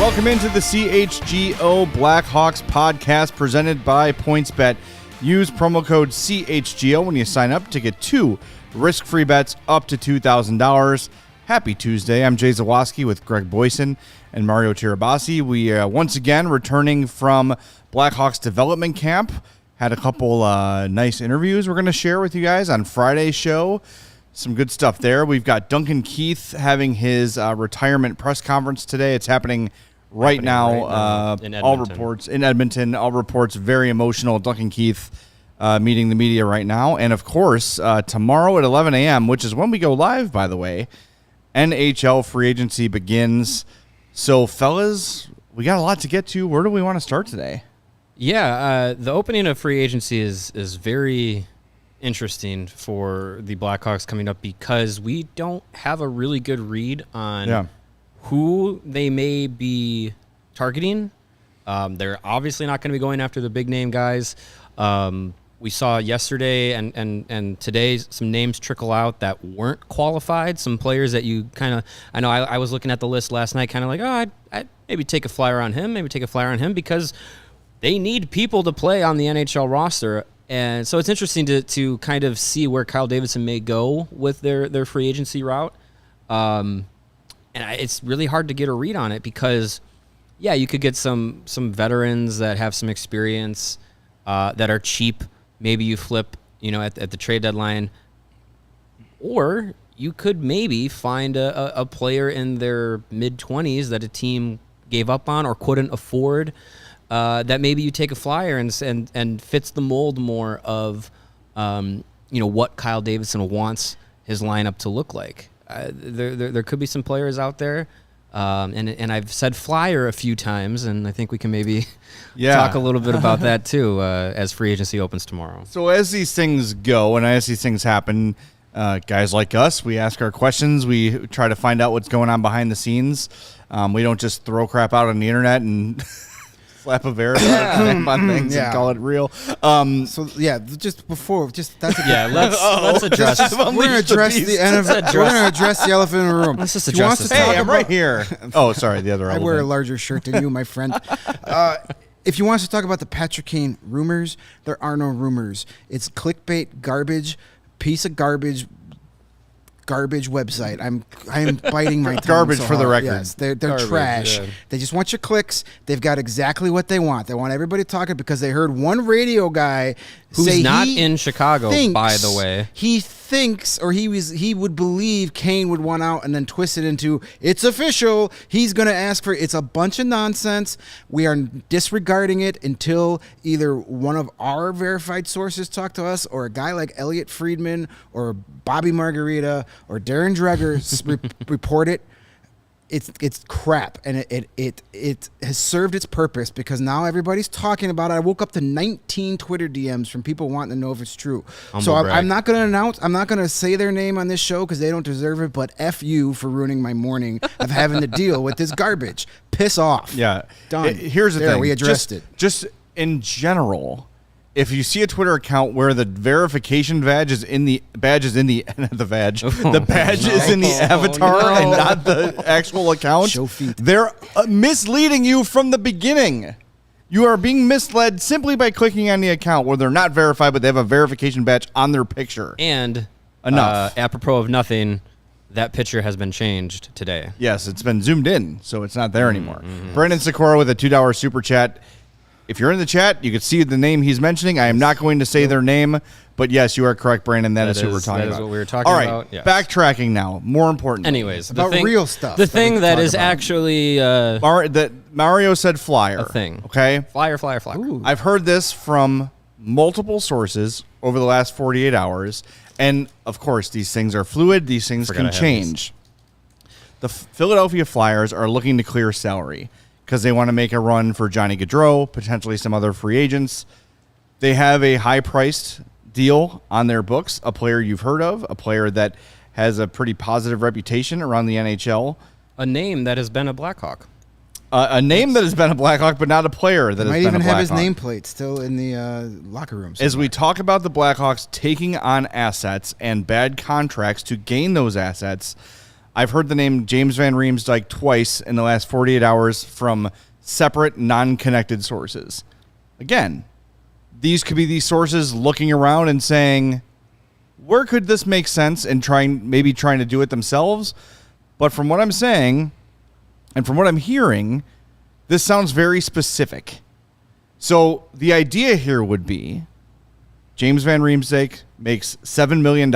Welcome into the CHGO Blackhawks Podcast presented by PointsBet. Use promo code CHGO when you sign up to get 2 risk-free bets up to $2,000. Happy Tuesday. I'm Jay Zawoski with Greg Boyson and Mario Tirabassi. We once again returning from Blackhawks development camp. Had a couple nice interviews we're going to share with you guys on Friday's show. Some good stuff there. We've got Duncan Keith having his retirement press conference today. It's happening right now. In all reports in Edmonton. All reports very emotional. Duncan Keith meeting the media right now. And, of course, tomorrow at 11 a.m., which is when we go live, by the way, NHL free agency begins. So, fellas, we got a lot to get to. Where do we want to start today? Yeah, the opening of free agency is very interesting for the Blackhawks coming up because we don't have a really good read on who they may be targeting. They're obviously not going to be going after the big name guys. We saw yesterday and today some names trickle out that weren't qualified. Some players that you kind of, I know I was looking at the list last night kind of like, I'd maybe take a flyer on him, because they need people to play on the NHL roster. And so it's interesting to kind of see where Kyle Davidson may go with their free agency route. And it's really hard to get a read on it because, yeah, you could get some veterans that have some experience that are cheap. Maybe you flip, at the trade deadline. Or you could maybe find a player in their mid-20s that a team gave up on or couldn't afford. That maybe you take a flyer and fits the mold more of, what Kyle Davidson wants his lineup to look like. There could be some players out there, and I've said flyer a few times, and I think we can maybe talk a little bit about that too as free agency opens tomorrow. So as these things go and as these things happen, guys like us, we ask our questions. We try to find out what's going on behind the scenes. We don't just throw crap out on the internet and slap a verify on things and call it real. Let's address. We're going to address the elephant in the room. Let's just address this. Hey, I'm right here. Oh, sorry, the other elephant. I wear a larger shirt than you, my friend. If you want us to talk about the Patrick Kane rumors, there are no rumors. It's clickbait, garbage, piece of garbage website. I am biting my tongue. Garbage for the record. Yes, they're trash. Yeah. They just want your clicks. They've got exactly what they want. They want everybody talking because they heard one radio guy who's not in Chicago, by the way. He thinks, or he would believe Kane would want out and then twist it into, it's official. He's going to ask for it. It's a bunch of nonsense. We are disregarding it until either one of our verified sources talk to us or a guy like Elliot Friedman or Bobby Margarita or Darren Dreger report it. It's crap, and it has served its purpose because now everybody's talking about it. I woke up to 19 Twitter DMs from people wanting to know if it's true. So I'm not going to announce. I'm not going to say their name on this show because they don't deserve it. But F you for ruining my morning of having to deal with this garbage. Piss off. Yeah. Done. Here's the thing. We addressed it. Just in general, if you see a Twitter account where the verification badge is in the avatar and not the actual account, show feet. They're misleading you from the beginning. You are being misled simply by clicking on the account where they're not verified, but they have a verification badge on their picture. And enough. Apropos of nothing, that picture has been changed today. Yes, it's been zoomed in, so it's not there anymore. Brandon Sikora with a $2 super chat. If you're in the chat, you can see the name he's mentioning. I am not going to say their name, but yes, you are correct, Brandon. That is who we're talking about. That is what we were talking about. All right, yes. Backtracking now. More important. Anyways, about real stuff. The thing that is actually that Mario said flyer. A thing. Okay? Flyer. Ooh. I've heard this from multiple sources over the last 48 hours, and of course, these things are fluid. These things can change. The Philadelphia Flyers are looking to clear salary because they want to make a run for Johnny Gaudreau, potentially some other free agents. They have a high-priced deal on their books, a player you've heard of, a player that has a pretty positive reputation around the NHL. A name that has been a Blackhawk. A name that has been a Blackhawk, but not a player that has been a Blackhawk. Might even have his nameplate still in the locker room somewhere. As we talk about the Blackhawks taking on assets and bad contracts to gain those assets, I've heard the name James Van Riemsdyk twice in the last 48 hours from separate, non-connected sources. Again, these could be these sources looking around and saying, where could this make sense, and maybe trying to do it themselves. But from what I'm saying and from what I'm hearing, this sounds very specific. So the idea here would be James Van Riemsdyk makes $7 million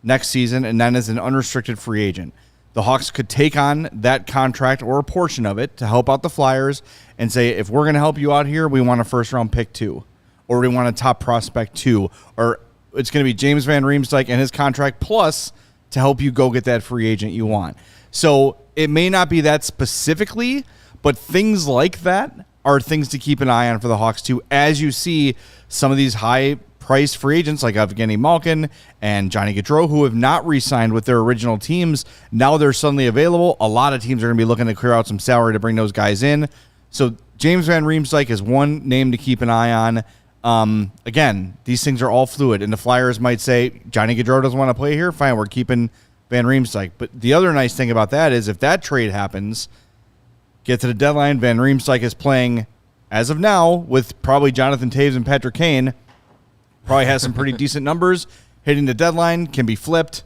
next season and then is an unrestricted free agent. The Hawks could take on that contract or a portion of it to help out the Flyers and say, if we're going to help you out here, we want a first-round pick too, or we want a top prospect too, or it's going to be James Van Riemsdyk and his contract plus to help you go get that free agent you want. So it may not be that specifically, but things like that are things to keep an eye on for the Hawks too, as you see some of these high-priced free agents like Evgeny Malkin and Johnny Gaudreau, who have not re-signed with their original teams. Now they're suddenly available. A lot of teams are going to be looking to clear out some salary to bring those guys in. So James Van Riemsdyk is one name to keep an eye on. Again, these things are all fluid, and the Flyers might say, Johnny Gaudreau doesn't want to play here. Fine, we're keeping Van Riemsdyk. But the other nice thing about that is if that trade happens, get to the deadline, Van Riemsdyk is playing, as of now, with probably Jonathan Toews and Patrick Kane. Probably has some pretty decent numbers. Hitting the deadline, can be flipped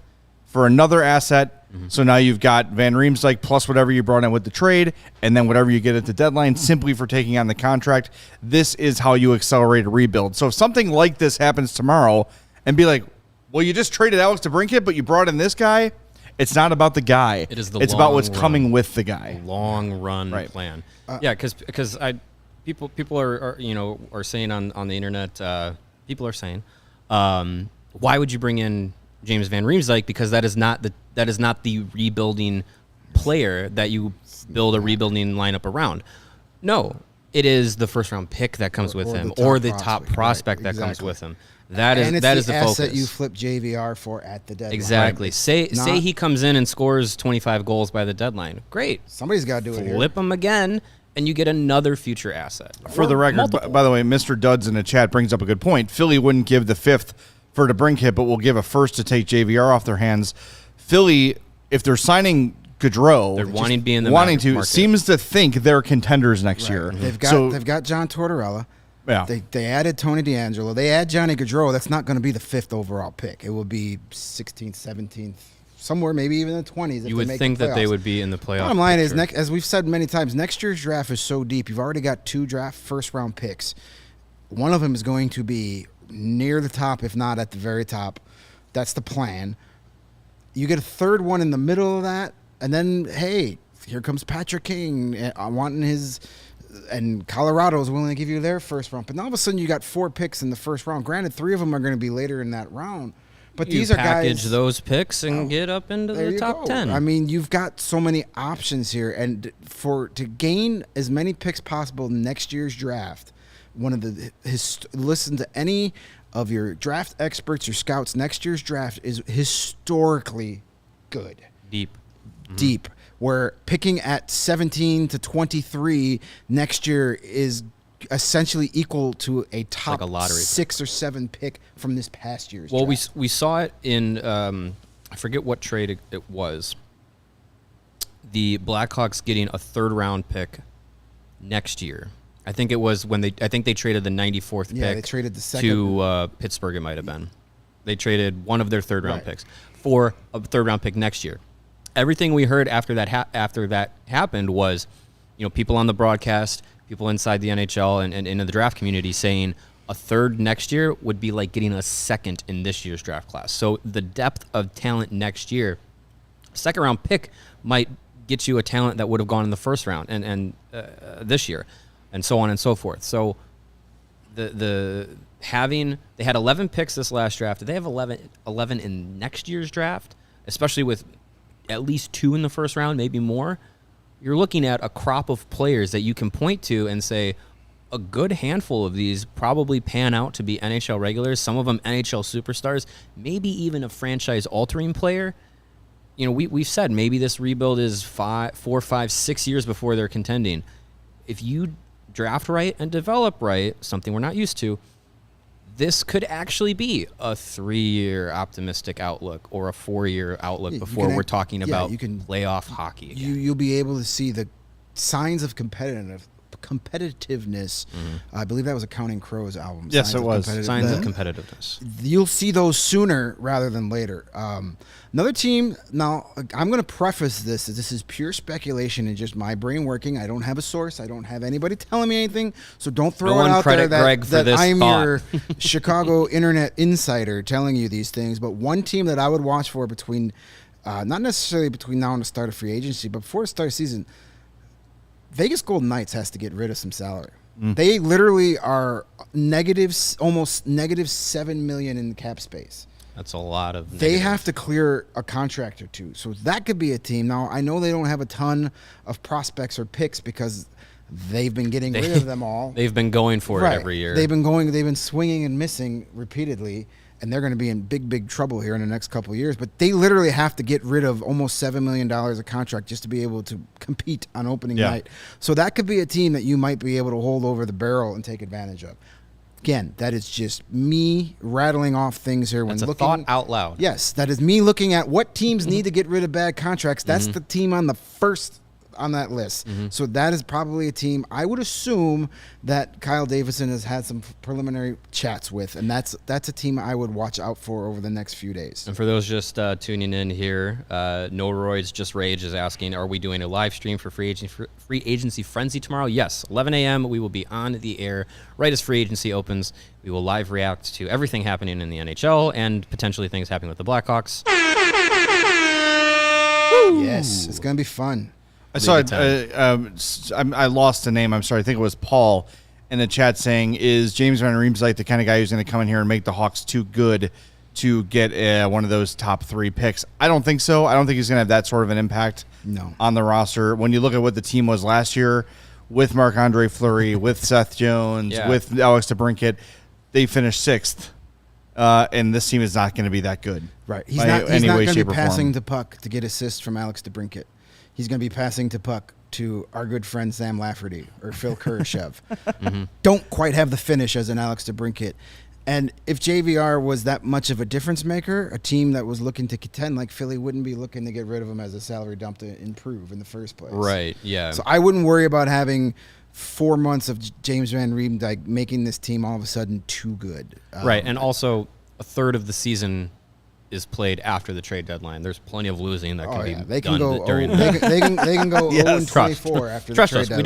for another asset. Mm-hmm. So now you've got Van Riemsdyk plus whatever you brought in with the trade, and then whatever you get at the deadline simply for taking on the contract. This is how you accelerate a rebuild. So if something like this happens tomorrow and be like, well, you just traded Alex DeBrincat, but you brought in this guy, it's not about the guy. It's about what's coming with the guy. Long run plan. Because people are saying on the internet. People are saying, why would you bring in James Van Riemsdyk? Because that is not the rebuilding player that you build a rebuilding lineup around. No, it is the first round pick that comes with him, or the top prospect that comes with him. That is the focus. Asset you flip JVR for at the deadline. Exactly. Right. Say he comes in and scores 25 goals by the deadline. Great. Somebody's got to do it here. Flip him again, and you get another future asset. For the record, by the way, Mr. Duds in the chat brings up a good point. Philly wouldn't give the fifth for DeBrincat, but will give a first to take JVR off their hands. Philly, if they're signing Gaudreau, they're wanting to be in the market. Seems to think they're contenders next year. Mm-hmm. They've got John Tortorella. Yeah. They added Tony DeAngelo. They add Johnny Gaudreau. That's not going to be the fifth overall pick. It will be 16th, 17th, somewhere maybe even the 20s. You would think that they would be in the playoffs. Bottom line is, as we've said many times, next year's draft is so deep. You've already got 2 draft first-round picks. One of them is going to be near the top, if not at the very top. That's the plan. You get a third one in the middle of that, and then, hey, here comes Patrick Kane wanting his... And Colorado is willing to give you their first round. But now all of a sudden you got 4 picks in the first round. Granted, 3 of them are going to be later in that round. But these are guys... package those picks and get up into the top 10. I mean, you've got so many options here. And to gain as many picks possible in next year's draft, listen to any of your draft experts, your scouts, next year's draft is historically good. Deep. Deep. Where picking at 17 to 23 next year is essentially equal to a top like a lottery 6 or 7 pick from this past year's draft. Well, we saw it in, I forget what trade it was. The Blackhawks getting a third-round pick next year. I think it was when they traded the 94th pick. Yeah, they traded the second to Pittsburgh. It might have been. They traded one of their third-round picks for a third-round pick next year. Everything we heard after that happened was, people on the broadcast, people inside the NHL and in the draft community saying a third next year would be like getting a second in this year's draft class. So the depth of talent next year, second-round pick might get you a talent that would have gone in the first round and this year, and so on and so forth. So they had 11 picks this last draft. Did they have 11 in next year's draft, especially with at least 2 in the first round, maybe more? You're looking at a crop of players that you can point to and say a good handful of these probably pan out to be NHL regulars, some of them NHL superstars, maybe even a franchise-altering player. We've said maybe this rebuild is 4, 5, 6 years before they're contending. If you draft right and develop right, something we're not used to, this could actually be a 3-year optimistic outlook or a 4-year outlook before we're talking about playoff hockey again. You'll be able to see the signs of competitiveness. I believe that was a Counting Crows album. Yes, it was. Signs of competitiveness. You'll see those sooner rather than later. Another team, now I'm going to preface this is pure speculation and just my brain working. I don't have a source. I don't have anybody telling me anything. So don't throw it out there that I'm your Chicago internet insider telling you these things. But one team that I would watch for between, not necessarily between now and the start of free agency, but before the start of season, Vegas Golden Knights has to get rid of some salary. They literally are almost negative $7 million in cap space. That's a lot of. They have to clear a contract or two, so that could be a team. Now I know they don't have a ton of prospects or picks because they've been getting rid of them all. They've been going for it every year. They've been swinging and missing repeatedly. And they're going to be in big trouble here in the next couple of years. But they literally have to get rid of almost $7 million of contract just to be able to compete on opening night. So that could be a team that you might be able to hold over the barrel and take advantage of. Again, that is just me rattling off things here. That's a thought out loud. Yes, that is me looking at what teams need to get rid of bad contracts. That's the team on the first on that list. So that is probably a team I would assume that Kyle Davidson has had some preliminary chats with, and that's a team I would watch out for over the next few days. And for those just tuning in here, No Roy's Just Rage is asking, are we doing a live stream for free agency frenzy tomorrow? Yes, 11 a.m. we will be on the air right as free agency opens. We will live react to everything happening in the NHL and potentially things happening with the Blackhawks. Yes, it's going to be fun. I saw I lost the name. I'm sorry. I think it was Paul in the chat saying, is James Van Riems like the kind of guy who's going to come in here and make the Hawks too good to get one of those top 3 picks? I don't think so. I don't think he's going to have that sort of an impact on the roster. When you look at what the team was last year with Marc-Andre Fleury, with Seth Jones, with Alex DeBrincat, they finished 6th. And this team is not going to be that good. Right. He's not going to be passing the puck to get assists from Alex DeBrincat. He's going to be passing to puck to our good friend Sam Lafferty or Phil Kurashev. Don't quite have the finish as an Alex DeBrincat. And if JVR was that much of a difference maker, a team that was looking to contend like Philly wouldn't be looking to get rid of him as a salary dump to improve in the first place. Right, yeah. So I wouldn't worry about having 4 months of James Van Riems like making this team all of a sudden too good. Right, and also a third of the season is played after the trade deadline. There's plenty of losing that can be they can done go during they can go 0-24 after the trade deadline.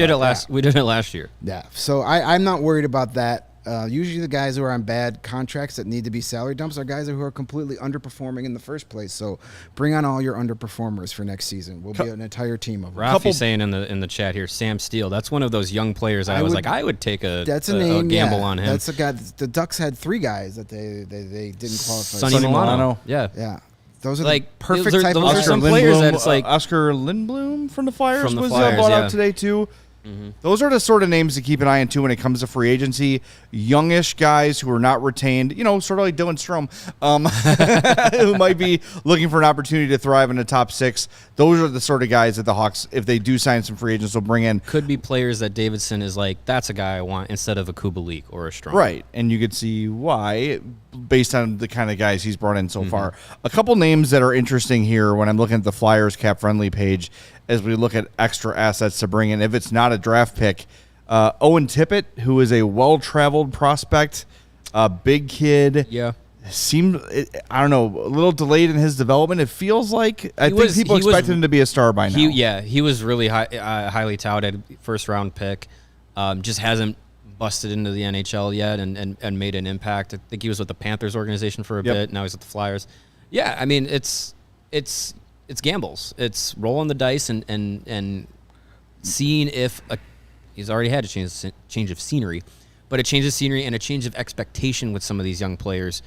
We did it last year. Yeah. So I'm not worried about that. Usually the guys who are on bad contracts that need to be salary dumps are guys who are completely underperforming in the first place. So bring on all your underperformers for next season. We'll be an entire team of them. Ralphie's saying in the chat here, Sam Steele. That's one of those young players I would take a gamble on him. That's a guy. The Ducks had 3 guys that they didn't qualify. Sonny Milano. Yeah. Those are like the perfect type of those are some players that it's like Oscar Lindblom from the Flyers was bought out today too. Those are the sort of names to keep an eye on too when it comes to free agency. Youngish guys who are not retained, sort of like Dylan Strome, who might be looking for an opportunity to thrive in the top 6. Those are the sort of guys that the Hawks, if they do sign some free agents, will bring in. Could be players that Davidson is like, that's a guy I want instead of a Kubalik or a Strome. Right, and you could see why based on the kind of guys he's brought in so far. A couple names that are interesting here when I'm looking at the Flyers cap-friendly page as we look at extra assets to bring in. If it's not a draft pick, Owen Tippett, who is a well-traveled prospect, a big kid. Yeah. Seemed, I don't know, a little delayed in his development. It feels like I think people expected him to be a star by now. He was really highly touted first-round pick. Just hasn't busted into the NHL yet and made an impact. I think he was with the Panthers organization for a bit. Now he's with the Flyers. Yeah, I mean, it's gambles. It's rolling the dice and seeing if he's already had a change of scenery, but a change of scenery and a change of expectation with some of these young players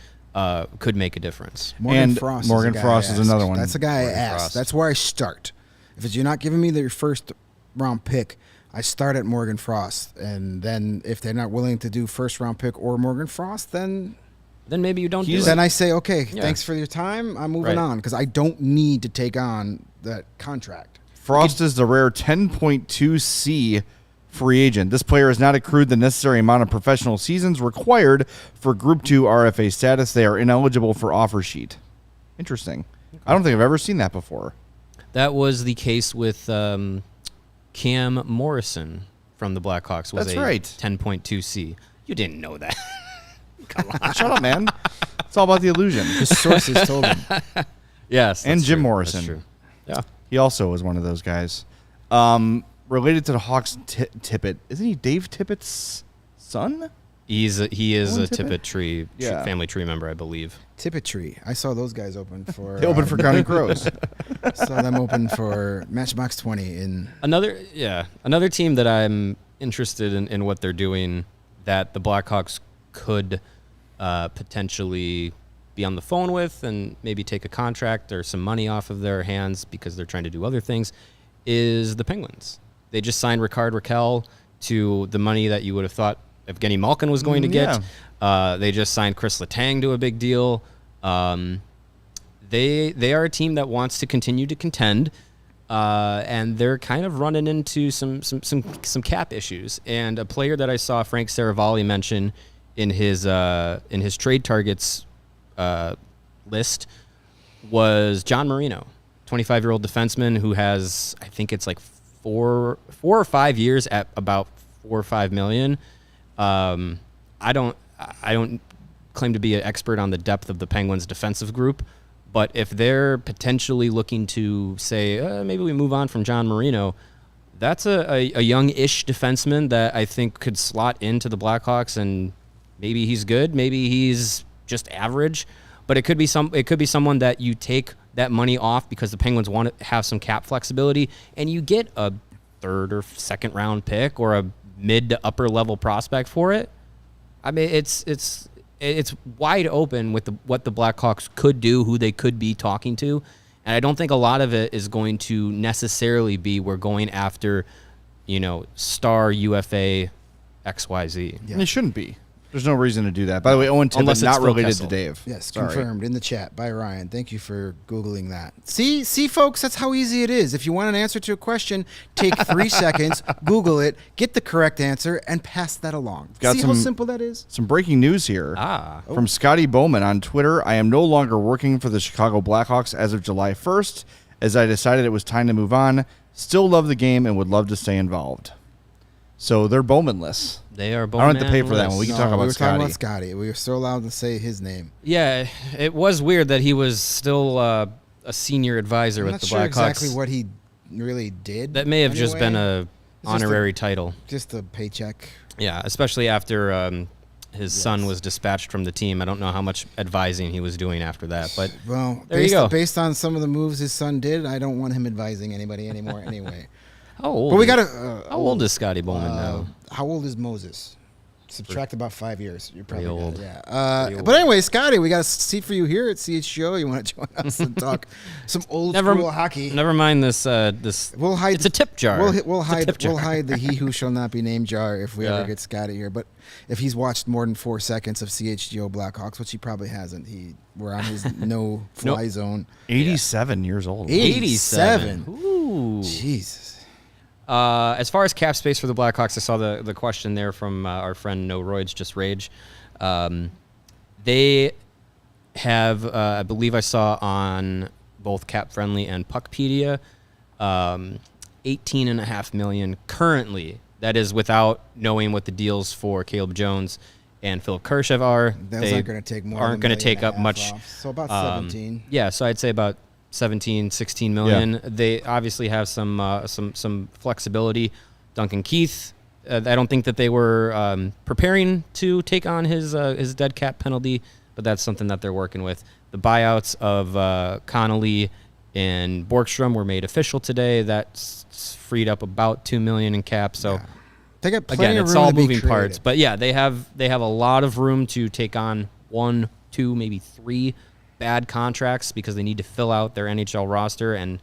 could make a difference. Morgan Frost is another one. That's a guy I asked. That's where I start. If you're not giving me your first round pick, I start at Morgan Frost, and then if they're not willing to do first round pick or Morgan Frost, then maybe you don't do it. Then I say, okay, thanks for your time. I'm moving on because I don't need to take on that contract. Frost is the rare 10.2C free agent. This player has not accrued the necessary amount of professional seasons required for Group 2 RFA status. They are ineligible for offer sheet. Interesting. I don't think I've ever seen that before. That was the case with Cam Morrison from the Blackhawks. That's right. 10.2C. You didn't know that. Come on. Shut up, man. It's all about the illusion. His sources told him. Yes. And Jim true. Morrison. That's true. Yeah. He also was one of those guys. Related to the Hawks, Tippett. Isn't he Dave Tippett's son? He is a Tippett? Tippett tree Yeah. family tree member, I believe. Tippett Tree. I saw those guys open for. They opened for County Crows. Saw them open for Matchbox 20 in. Another team that I'm interested in what they're doing that the Blackhawks could potentially be on the phone with and maybe take a contract or some money off of their hands because they're trying to do other things is the Penguins. They just signed Rickard Reichel to the money that you would have thought Evgeny Malkin was going to get. They just signed Chris Letang to a big deal. They are a team that wants to continue to contend, and they're kind of running into some cap issues. And a player that I saw Frank Saravalli mention in his trade targets list was John Marino, 25-year-old defenseman who has, I think it's like 4 or 5 years at about $4 or $5 million. I don't claim to be an expert on the depth of the Penguins' defensive group, but if they're potentially looking to say maybe we move on from John Marino, that's a young-ish defenseman that I think could slot into the Blackhawks, and maybe he's good, maybe he's just average, but it could be someone that you take that money off because the Penguins want to have some cap flexibility, and you get a third or second round pick or a mid to upper level prospect for it. I mean, it's wide open with what the Blackhawks could do, who they could be talking to, and I don't think a lot of it is going to necessarily be we're going after, star UFA XYZ. Yeah. It shouldn't be. There's no reason to do that. By the way, Owen Tippett not related to Dave. Yes, Sorry. confirmed in the chat by Ryan. Thank you for Googling that. See, folks, that's how easy it is. If you want an answer to a question, take 3 seconds, Google it, get the correct answer, and pass that along. See how simple that is? Some breaking news here from Scotty Bowman on Twitter. I am no longer working for the Chicago Blackhawks as of July 1st, as I decided it was time to move on. Still love the game and would love to stay involved. So they're Bowman-less. They are Bowman. I don't have to pay for that one. We can talk about Scotty. We were talking about Scotty. We were still allowed to say his name. Yeah, it was weird that he was still a senior advisor with the Blackhawks. I'm not sure exactly what he really did. That may have just been a honorary title. Just a paycheck. Yeah, especially after his son was dispatched from the team. I don't know how much advising he was doing after that, but there you go. Based on some of the moves his son did, I don't want him advising anybody anymore anyway. How old? But we got how old is Scotty Bowman now? How old is Moses? Subtract about 5 years. You're probably old. Yeah. But anyway, Scotty, we got a seat for you here at CHGO. You want to join us and talk some old school hockey? Never mind this. We'll hide. It's a tip jar. We'll hide the he who shall not be named jar if we ever get Scotty here. But if he's watched more than 4 seconds of CHGO Blackhawks, which he probably hasn't, we're on his no-fly zone. 87 years old. 87. Ooh. Jesus. As far as cap space for the Blackhawks, I saw the question there from our friend No Roids Just Rage. They have, I believe I saw on both Cap Friendly and Puckpedia, $18.5 million currently. That is without knowing what the deals for Caleb Jones and Philip Kurashev are. Those aren't going to take more. Aren't going to take up much. Off. So about 17. Yeah, so I'd say about 17, 16 million. Yeah. They obviously have some flexibility. Duncan Keith, I don't think that they were preparing to take on his dead cap penalty, but that's something that they're working with. The buyouts of Connolly and Borgstrom were made official today. That's freed up about $2 million in cap. So they got plenty again, of it's room all to be moving creative. parts. But yeah, they have a lot of room to take on 1, 2, maybe 3 bad contracts because they need to fill out their NHL roster and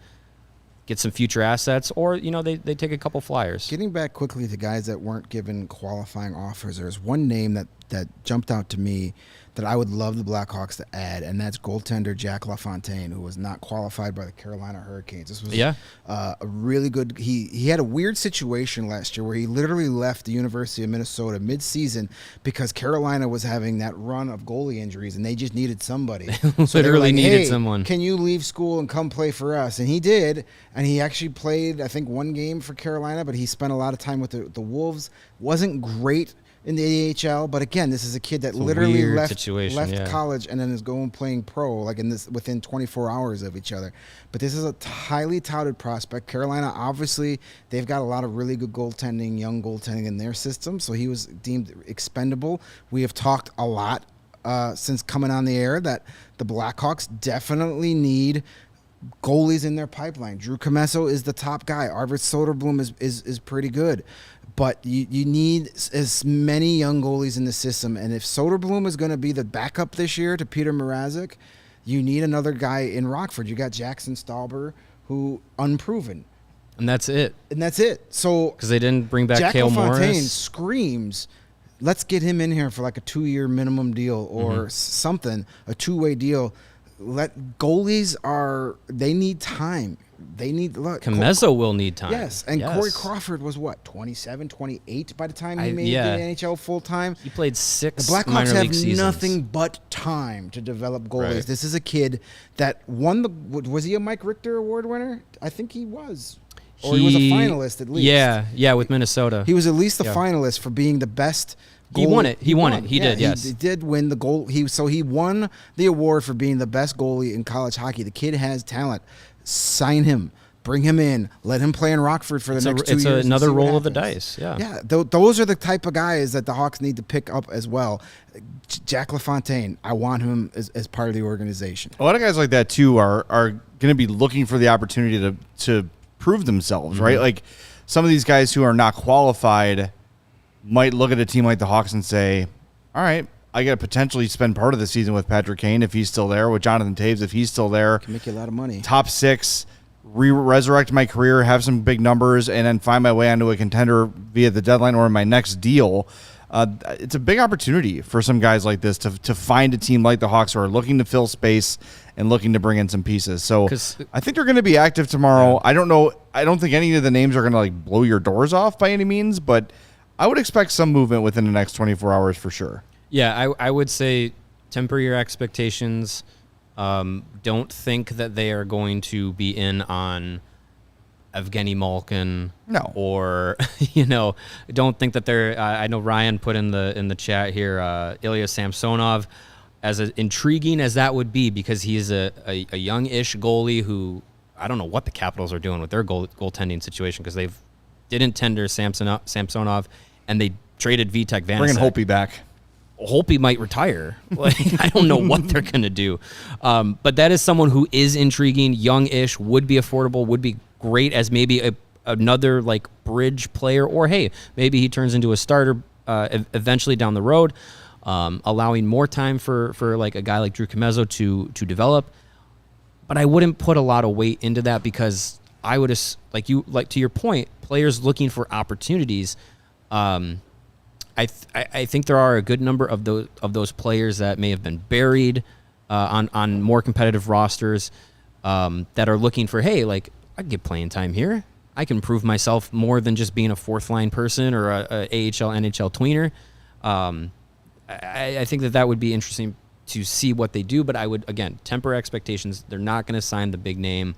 get some future assets, or they take a couple flyers. Getting back quickly to guys that weren't given qualifying offers, there's one name that that jumped out to me that I would love the Blackhawks to add, and that's goaltender Jack LaFontaine, who was not qualified by the Carolina Hurricanes. This was a really good. He had a weird situation last year where he literally left the University of Minnesota mid-season because Carolina was having that run of goalie injuries, and they just needed somebody. So literally needed someone. Can you leave school and come play for us? And he did, and he actually played, I think, one game for Carolina, but he spent a lot of time with the Wolves. Wasn't great in the AHL, but again, this is a kid that literally left college and then is going playing pro like within 24 hours of each other. But this is a highly touted prospect. Carolina, obviously, they've got a lot of really good young goaltending in their system, so he was deemed expendable. We have talked a lot since coming on the air that the Blackhawks definitely need goalies in their pipeline. Drew Commesso is the top guy. Arvid Soderblom is pretty good. But you need as many young goalies in the system. And if Soderblom is going to be the backup this year to Peter Mrazek, you need another guy in Rockford. You got Jackson Stauber, who unproven. And that's it. So because they didn't bring back Jack Cale LaFontaine Morris. Screams, let's get him in here for like a 2-year minimum deal or something, a 2-way deal. Goalies they need time. Commesso will need time. Yes, and Corey Crawford was 27, 28 by the time he made the NHL full time. He played 6 The Blackhawks minor league have seasons. Nothing but time to develop goalies. Right. This is a kid that won was he a Mike Richter Award winner? I think he was. Or he was a finalist at least. Yeah, with Minnesota. He was at least a finalist for being the best goalie. He won it. He won it. He did, yes. He did win the goal. He won the award for being the best goalie in college hockey. The kid has talent. Sign him. Bring him in. Let him play in Rockford for the next 2 years. It's another roll of the dice. Yeah. Yeah. Those are the type of guys that the Hawks need to pick up as well. Jack LaFontaine, I want him as part of the organization. A lot of guys like that too are going to be looking for the opportunity to prove themselves, right? Like some of these guys who are not qualified might look at a team like the Hawks and say, all right, I got to potentially spend part of the season with Patrick Kane if he's still there, with Jonathan Taves if he's still there. Can make you a lot of money. Top 6, resurrect my career, have some big numbers, and then find my way onto a contender via the deadline or in my next deal. It's a big opportunity for some guys like this to find a team like the Hawks who are looking to fill space and looking to bring in some pieces. So I think they're going to be active tomorrow. Yeah. I don't know. I don't think any of the names are going to like blow your doors off by any means, but I would expect some movement within the next 24 hours for sure. Yeah, I would say temper your expectations. Don't think that they are going to be in on Evgeny Malkin. No. Or, don't think that they're I know Ryan put in the chat here, Ilya Samsonov, as intriguing as that would be, because he is a young-ish goalie who, I don't know what the Capitals are doing with their goaltending situation, because they didn't tender Samsonov, and they traded Vitek Vanacek. Bringing Holtby back. Holtby might retire. I don't know what they're going to do. But that is someone who is intriguing, young-ish, would be affordable, would be great as maybe another like bridge player, or hey, maybe he turns into a starter eventually down the road, allowing more time for like a guy like Drew Commesso to develop. But I wouldn't put a lot of weight into that, because I would like to your point, players looking for opportunities. I think there are a good number of those players that may have been buried on more competitive rosters that are looking for, hey, like, I can get playing time here. I can prove myself more than just being a fourth line person or a AHL, NHL tweener. I think that would be interesting to see what they do, but I would, again, temper expectations. They're not going to sign the big name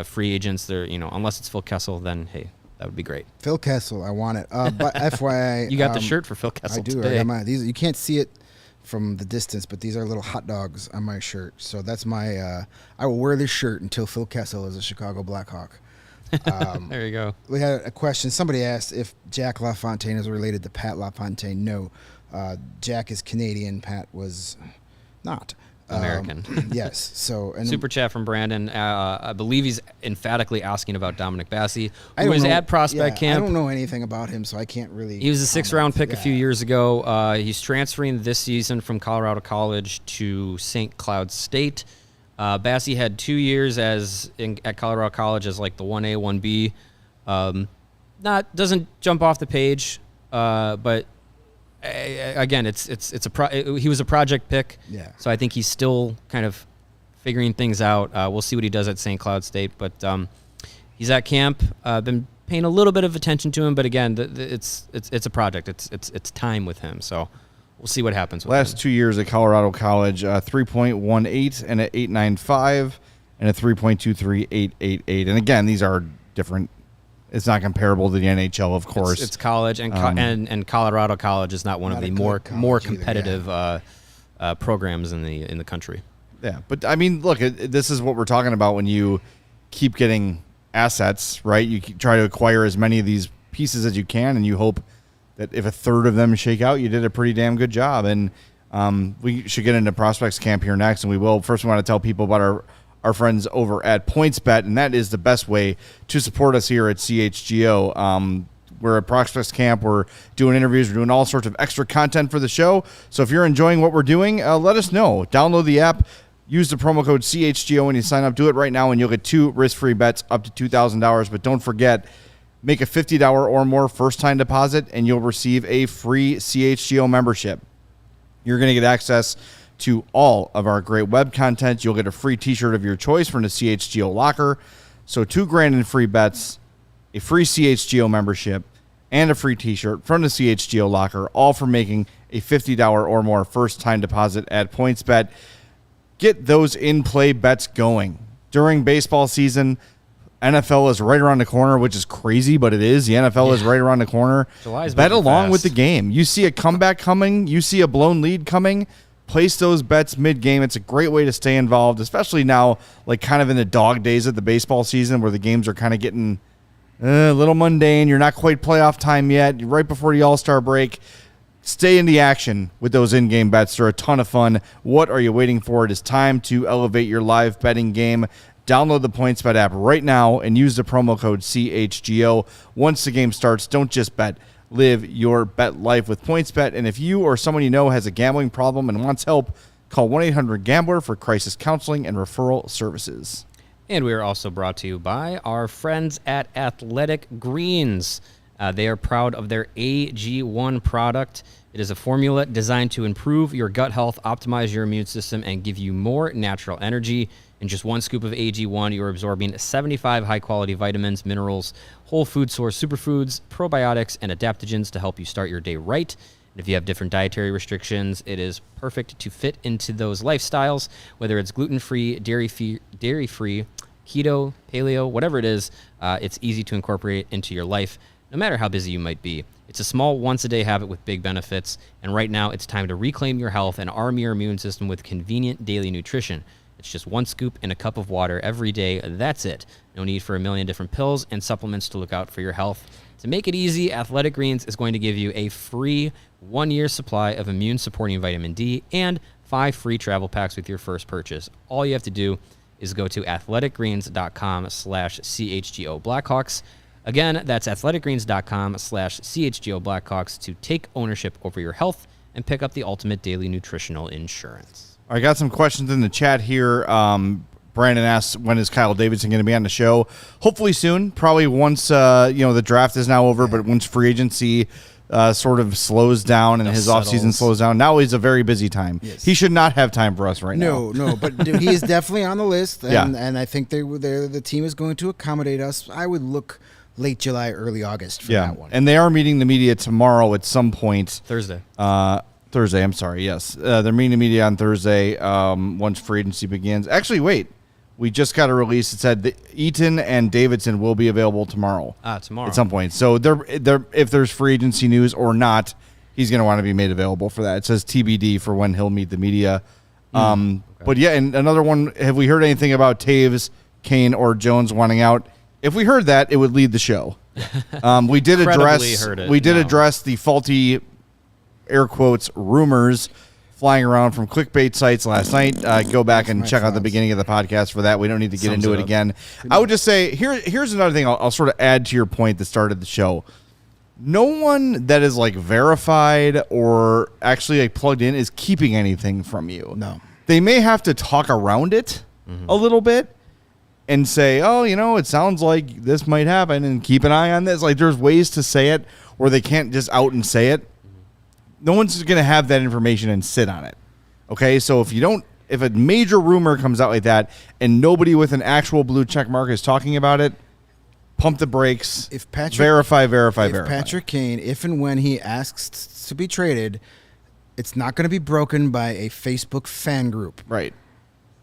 free agents. They're, unless it's Phil Kessel, then hey, that would be great. Phil Kessel, I want it. But FYI, you got the shirt for Phil Kessel. I do. Today. I got these. You can't see it from the distance, but these are little hot dogs on my shirt. So that's my. I will wear this shirt until Phil Kessel is a Chicago Blackhawk. There you go. We had a question. Somebody asked if Jack LaFontaine is related to Pat LaFontaine. No, Jack is Canadian. Pat was not. American. Yes. So Super chat from Brandon. I believe he's emphatically asking about Dominic Bassi, who was at prospect camp. I don't know anything about him, so I can't really. He was a 6th-round pick a few years ago. He's transferring this season from Colorado College to St. Cloud State. Bassi had 2 years at Colorado College as like the 1A, 1B. Doesn't jump off the page, but again, he was a project pick. Yeah. So I think he's still kind of figuring things out. We'll see what he does at St. Cloud State, but he's at camp. Been paying a little bit of attention to him, but again, it's a project. It's time with him. So we'll see what happens with him. Last 2 years at Colorado College, 3.18 and an 8.95 and a 3.23, 8.88. And again, these are different. It's not comparable to the NHL, of course. It's college, and Colorado College is not one of the more competitive programs in the country. Yeah, but I mean, look, this is what we're talking about when you keep getting assets, right? You try to acquire as many of these pieces as you can, and you hope that if a third of them shake out, you did a pretty damn good job. And we should get into prospects camp here next, and we will. First, we want to tell people about our friends over at PointsBet, and that is the best way to support us here at CHGO. We're at prospects camp. We're doing interviews. We're doing all sorts of extra content for the show. So if you're enjoying what we're doing, let us know. Download the app. Use the promo code CHGO when you sign up. Do it right now, and you'll get 2 risk-free bets up to $2,000. But don't forget, make a $50 or more first-time deposit, and you'll receive a free CHGO membership. You're going to get access to all of our great web content. You'll get a free T-shirt of your choice from the CHGO locker. So $2,000 in free bets, a free CHGO membership, and a free T-shirt from the CHGO locker, all for making a $50 or more first-time deposit at PointsBet. Get those in-play bets going. During baseball season, NFL is right around the corner, which is crazy, but it is. The NFL is right around the corner. July's Bet along fast. with the game. You see a comeback coming. You see a blown lead coming. Place those bets mid-game. It's a great way to stay involved, especially now, like kind of in the dog days of the baseball season where the games are kind of getting a little mundane. You're not quite playoff time yet. You're right before the All-Star break. Stay in the action with those in-game bets. They're a ton of fun. What are you waiting for? It is time to elevate your live betting game. Download the PointsBet app right now and use the promo code CHGO. Once the game starts, don't just bet. Live your bet life with PointsBet. And if you or someone you know has a gambling problem and wants help, call 1-800-GAMBLER for crisis counseling and referral services. And we are also brought to you by our friends at Athletic Greens. They are proud of their AG1 product. It is a formula designed to improve your gut health, optimize your immune system, and give you more natural energy. In just 1 scoop of AG1, you're absorbing 75 high-quality vitamins, minerals, whole food source superfoods, probiotics, and adaptogens to help you start your day right. And if you have different dietary restrictions, it is perfect to fit into those lifestyles, whether it's gluten-free, dairy-free, keto, paleo, whatever it is, it's easy to incorporate into your life, no matter how busy you might be. It's a small once-a-day habit with big benefits, and right now it's time to reclaim your health and arm your immune system with convenient daily nutrition. It's just 1 scoop in a cup of water every day. That's it. No need for a million different pills and supplements to look out for your health. To make it easy, Athletic Greens is going to give you a free 1-year supply of immune-supporting vitamin D and 5 free travel packs with your first purchase. All you have to do is go to athleticgreens.com/CHGO Blackhawks. Again, that's athleticgreens.com/CHGO Blackhawks to take ownership over your health and pick up the ultimate daily nutritional insurance. I got some questions in the chat here. Brandon asks, when is Kyle Davidson going to be on the show? Hopefully soon. Probably once the draft is now over, but once free agency sort of slows down and his offseason slows down. Now is a very busy time. Yes. He should not have time for us right now. No, but he is definitely on the list, and I think the team is going to accommodate us. I would look late July, early August for that one. And they are meeting the media tomorrow at some point. Thursday, I'm sorry, yes. They're meeting the media on Thursday once free agency begins. Actually, wait. We just got a release that said that Eaton and Davidson will be available tomorrow. Tomorrow. At some point. So if there's free agency news or not, he's going to want to be made available for that. It says TBD for when he'll meet the media. Okay. But yeah, and another one, have we heard anything about Taves, Kane, or Jones wanting out? If we heard that, it would lead the show. We did address the faulty, air quotes, rumors flying around from clickbait sites last night. Go back and check out the beginning of the podcast for that. We don't need to get into it again. I would just say, here's another thing I'll sort of add to your point that started the show. No one that is like verified or actually like plugged in is keeping anything from you. No. They may have to talk around it a little bit and say, it sounds like this might happen and keep an eye on this. Like there's ways to say it where they can't just out and say it. no one's going to have that information and sit on it. Okay, so if a major rumor comes out like that and nobody with an actual blue check mark is talking about it, pump the brakes. Verify. Patrick Kane, if and when he asks to be traded, it's not going to be broken by a Facebook fan group. Right.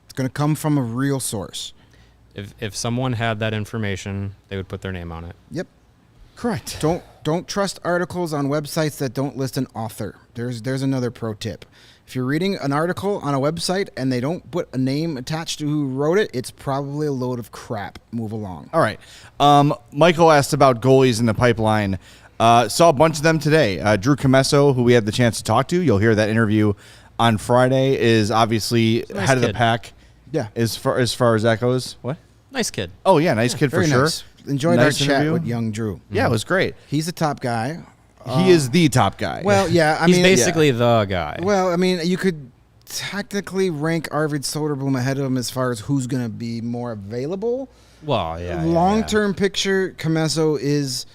It's going to come from a real source. If someone had that information, they would put their name on it. Yep. Correct. Don't trust articles on websites that don't list an author. There's another pro tip. If you're reading an article on a website and they don't put a name attached to who wrote it, it's probably a load of crap. Move along. All right. Michael asked about goalies in the pipeline. Saw a bunch of them today. Drew Commesso, who we had the chance to talk to, you'll hear that interview on Friday, is obviously head of the pack. Yeah. As far as that goes. What? Nice kid. Oh, yeah, nice kid for sure. Nice. Enjoyed our chat with young Drew. Yeah, it was great. He's the top guy. He is the top guy. Well, yeah. He's basically the guy. Well, I mean, you could technically rank Arvid Soderblom ahead of him as far as who's going to be more available. Well, yeah. Long-term picture, Commesso is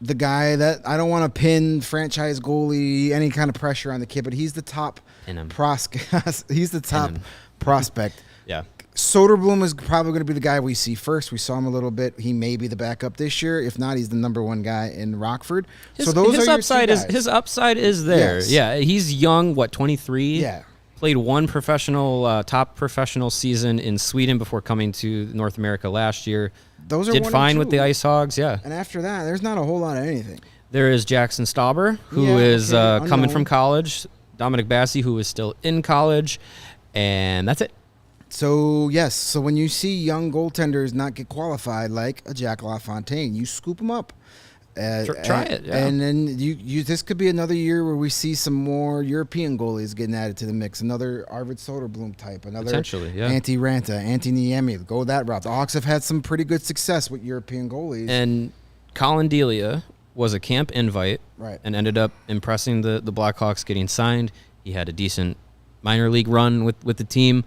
the guy that I don't want to pin franchise goalie, any kind of pressure on the kid, but he's the top he's the top prospect. Yeah. Soderblom is probably going to be the guy we see first. We saw him a little bit. He may be the backup this year. If not, he's the number one guy in Rockford. His upside is there. Yes. Yeah, he's young. 23? Yeah. Played one top professional season in Sweden before coming to North America last year. Did fine with the Ice Hogs. Yeah. And after that, there's not a whole lot of anything. There is Jackson Stauber, who is coming from college. Dominic Bassi, who is still in college, and that's it. So, yes. So, when you see young goaltenders not get qualified, like a Jack LaFontaine, you scoop them up. Try it. Yeah. And then this could be another year where we see some more European goalies getting added to the mix. Another Arvid Soderblom type. Another Antti Ranta, Antti Niemi. Go that route. The Hawks have had some pretty good success with European goalies. And Colin Delia was a camp invite and ended up impressing the Blackhawks, getting signed. He had a decent minor league run with the team.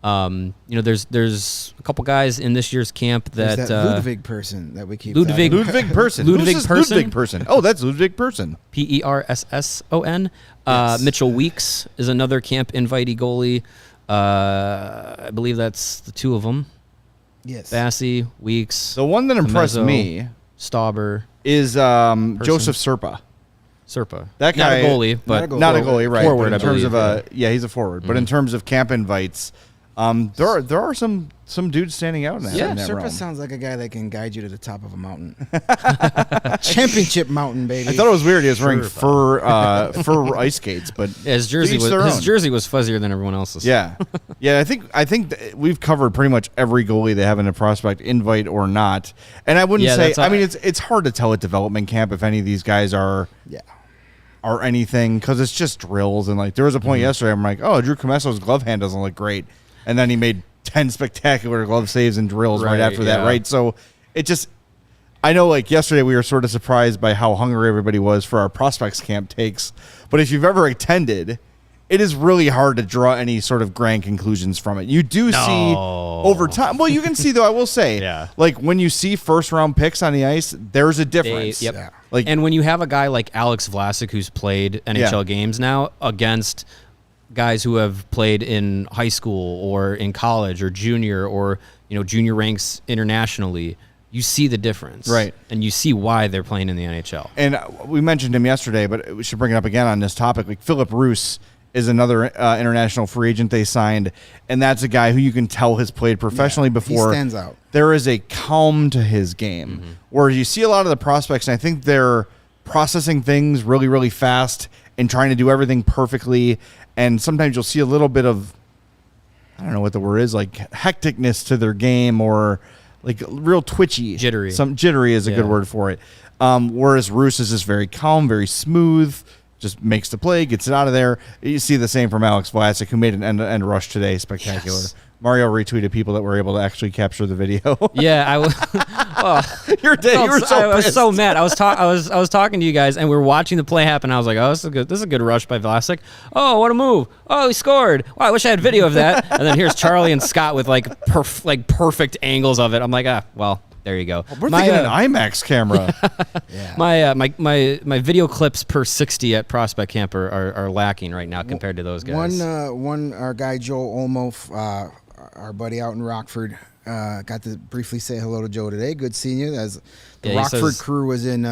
There's a couple guys in this year's camp that Ludwig person that we keep Ludwig person. Oh, that's Ludwig Person. Persson. Yes. Mitchell Weeks is another camp invitee goalie. I believe that's the two of them. Yes. Bassi, Weeks. The one that impressed me, Stauber, is Joseph Serpa. That guy, not a goalie, but not a goalie, right? Forward, in terms of he's a forward. Mm-hmm. But in terms of camp invites, there are some dudes standing out in that. Yeah, Serpa sounds like a guy that can guide you to the top of a mountain. Championship mountain, baby. I thought it was weird. He was wearing fur ice skates, but his jersey was fuzzier than everyone else's. Yeah, yeah. I think we've covered pretty much every goalie they have in a prospect, invite or not. And I wouldn't say. I mean, it's hard to tell at development camp if any of these guys are anything, because it's just drills. And like there was a point yesterday, I'm like, oh, Drew Comesso's glove hand doesn't look great, and then he made 10 spectacular glove saves and drills right after that, right? So it just, I know like yesterday we were sort of surprised by how hungry everybody was for our prospects camp takes, but if you've ever attended, it is really hard to draw any sort of grand conclusions from it. You do see over time. Well, you can see though, I will say, like when you see first round picks on the ice, there's a difference. Like, and when you have a guy like Alex Vlasic who's played NHL games now against guys who have played in high school or in college or junior or junior ranks internationally, you see the difference, right? And you see why they're playing in the NHL. And we mentioned him yesterday, but we should bring it up again on this topic. Like Philip Roos is another international free agent they signed, and that's a guy who you can tell has played professionally before. He stands out. There is a calm to his game, where you see a lot of the prospects, and I think they're processing things really, really fast and trying to do everything perfectly. And sometimes you'll see a little bit of, I don't know what the word is, like hecticness to their game, or like real twitchy. Jittery. Some jittery is a good word for it. Whereas Roos is just very calm, very smooth, just makes the play, gets it out of there. You see the same from Alex Vlasic, who made an end rush today. Spectacular. Yes. Mario retweeted people that were able to actually capture the video. Yeah, I was. You're dead. You were so I was so mad. I was talking to you guys, and we were watching the play happen. I was like, "Oh, this is a good rush by Vlasic. Oh, what a move! Oh, he scored! Wow, I wish I had video of that." And then here's Charlie and Scott with like perfect angles of it. I'm like, well, There you go. We're thinking an IMAX camera. Yeah. My video clips per 60 at Prospect Camp are lacking right now compared to those guys. Our guy Joel Olmo, our buddy out in Rockford, got to briefly say hello to Joe today. Good seeing you. As the Rockford crew was in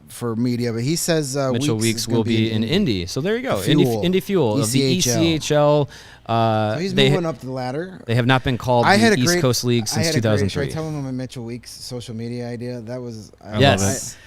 for media, but he says Mitchell Weeks will be in Indy. So there you go. Indy Fuel ECHL. Of the ECHL. So he's moving up the ladder. They have not been called the East Coast League since 2003. Should I tell him a Mitchell Weeks social media idea? That was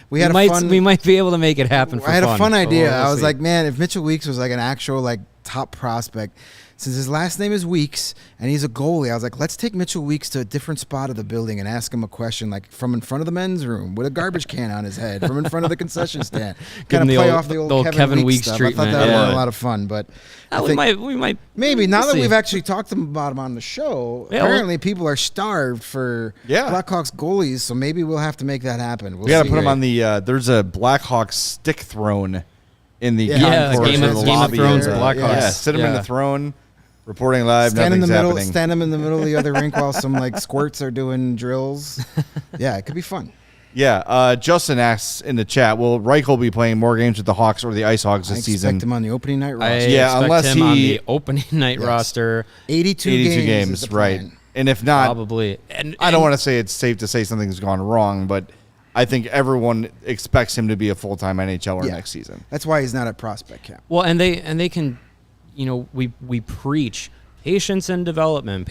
we might be able to make it happen. I had a fun idea. I was like, man, if Mitchell Weeks was like an actual top prospect, since his last name is Weeks and he's a goalie, I was like, let's take Mitchell Weeks to a different spot of the building and ask him a question, like from in front of the men's room with a garbage can on his head, from in front of the concession stand. Kind of play off the old Kevin Weeks stuff. treatment. I thought that was a lot of fun, but we might maybe now that we've actually talked about him on the show. Apparently, people are starved for Blackhawks goalies, so maybe we'll have to make that happen. We got to put him on the. There's a Blackhawks stick throne in the concourse Game of Thrones Blackhawks. Yeah, sit him in the throne. Reporting live, stand nothing's happening. Stand him in the middle of the other rink while some squirts are doing drills. Yeah, it could be fun. Yeah, Justin asks in the chat, will Reichel be playing more games with the Hawks or the Ice Hogs this season? I expect him on the opening night roster. Unless him on the opening night roster. 82 games, right. And if not, probably. And I don't want to say it's safe to say something's gone wrong, but I think everyone expects him to be a full-time NHLer next season. That's why he's not at prospect camp. Well, and they can, we preach patience and development.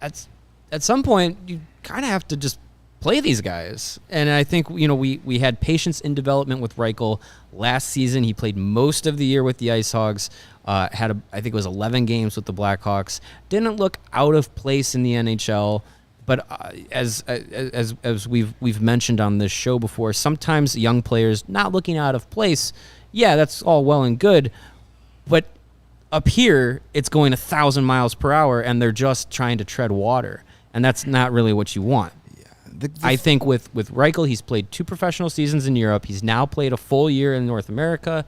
At some point, you kind of have to just play these guys. And I think, we had patience in development with Reichel last season. He played most of the year with the Ice Hogs. I think it was 11 games with the Blackhawks. Didn't look out of place in the NHL. But as we've mentioned on this show before, sometimes young players not looking out of place, that's all well and good. But up here, it's going 1,000 miles per hour, and they're just trying to tread water. And that's not really what you want. Yeah. I think with Reichel, he's played 2 professional seasons in Europe. He's now played a full year in North America.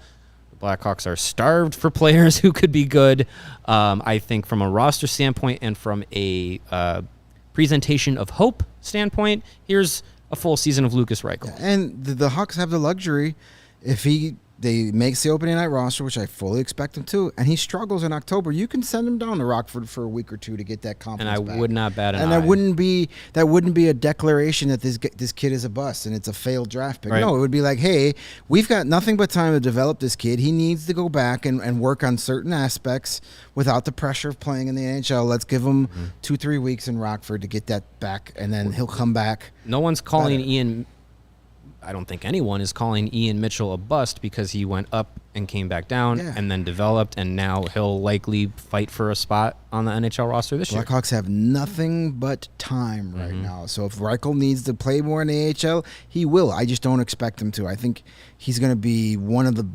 The Blackhawks are starved for players who could be good. I think from a roster standpoint and from a presentation of hope standpoint, here's a full season of Lucas Reichel. And the Hawks have the luxury, if they makes the opening night roster, which I fully expect him to, and he struggles in October, you can send him down to Rockford for a week or 2 to get that confidence back. Would not bat an eye. And that wouldn't be a declaration that this kid is a bust and it's a failed draft pick. Right. No, it would be like, hey, we've got nothing but time to develop this kid. He needs to go back and work on certain aspects without the pressure of playing in the NHL. Let's give him 2-3 weeks in Rockford to get that back, and then he'll come back. No one's calling Ian. I don't think anyone is calling Ian Mitchell a bust because he went up and came back down and then developed, and now he'll likely fight for a spot on the NHL roster this year. Blackhawks have nothing but time right now. So if Reichel needs to play more in the AHL, he will. I just don't expect him to. I think he's going to be one of the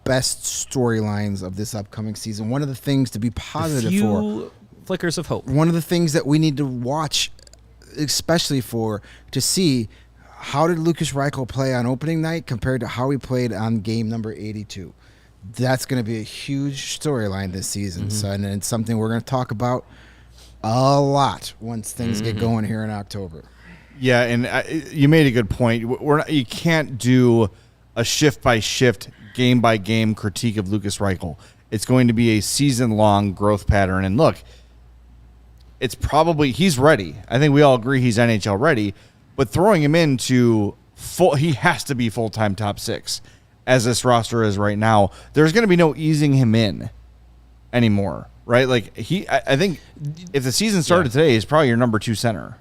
best storylines of this upcoming season. One of the things to be positive for. Flickers of hope. One of the things that we need to watch, especially to see how did Lucas Reichel play on opening night compared to how he played on game number 82. That's going to be a huge storyline this season. So, and it's something we're going to talk about a lot once things get going here in October. Yeah, and you made a good point. You can't do a shift-by-shift, game-by-game critique of Lucas Reichel. It's going to be a season-long growth pattern. And look, he's ready. I think we all agree he's NHL ready. But throwing him into he has to be full-time top 6, as this roster is right now. There's going to be no easing him in anymore, right? Like I think if the season started today, he's probably your number 2 center.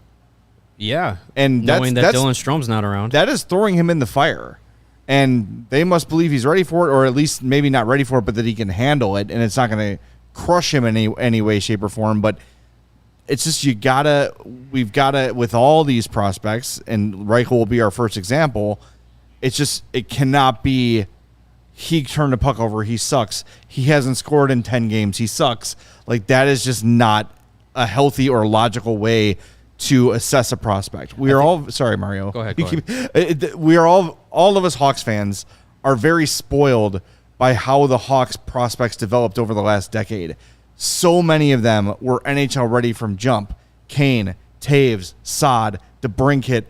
Yeah, and knowing that Dylan Strom's not around, that is throwing him in the fire, and they must believe he's ready for it, or at least maybe not ready for it, but that he can handle it, and it's not going to crush him in any way, shape, or form, but. It's just we've got to, with all these prospects, and Reichel will be our first example, it cannot be he turned the puck over, he sucks. He hasn't scored in 10 games, he sucks. Like, that is just not a healthy or logical way to assess a prospect. Sorry, Mario. Go ahead. We are all of us Hawks fans are very spoiled by how the Hawks prospects developed over the last decade. So many of them were NHL ready from jump. Kane, Taves, Saad, DeBrincat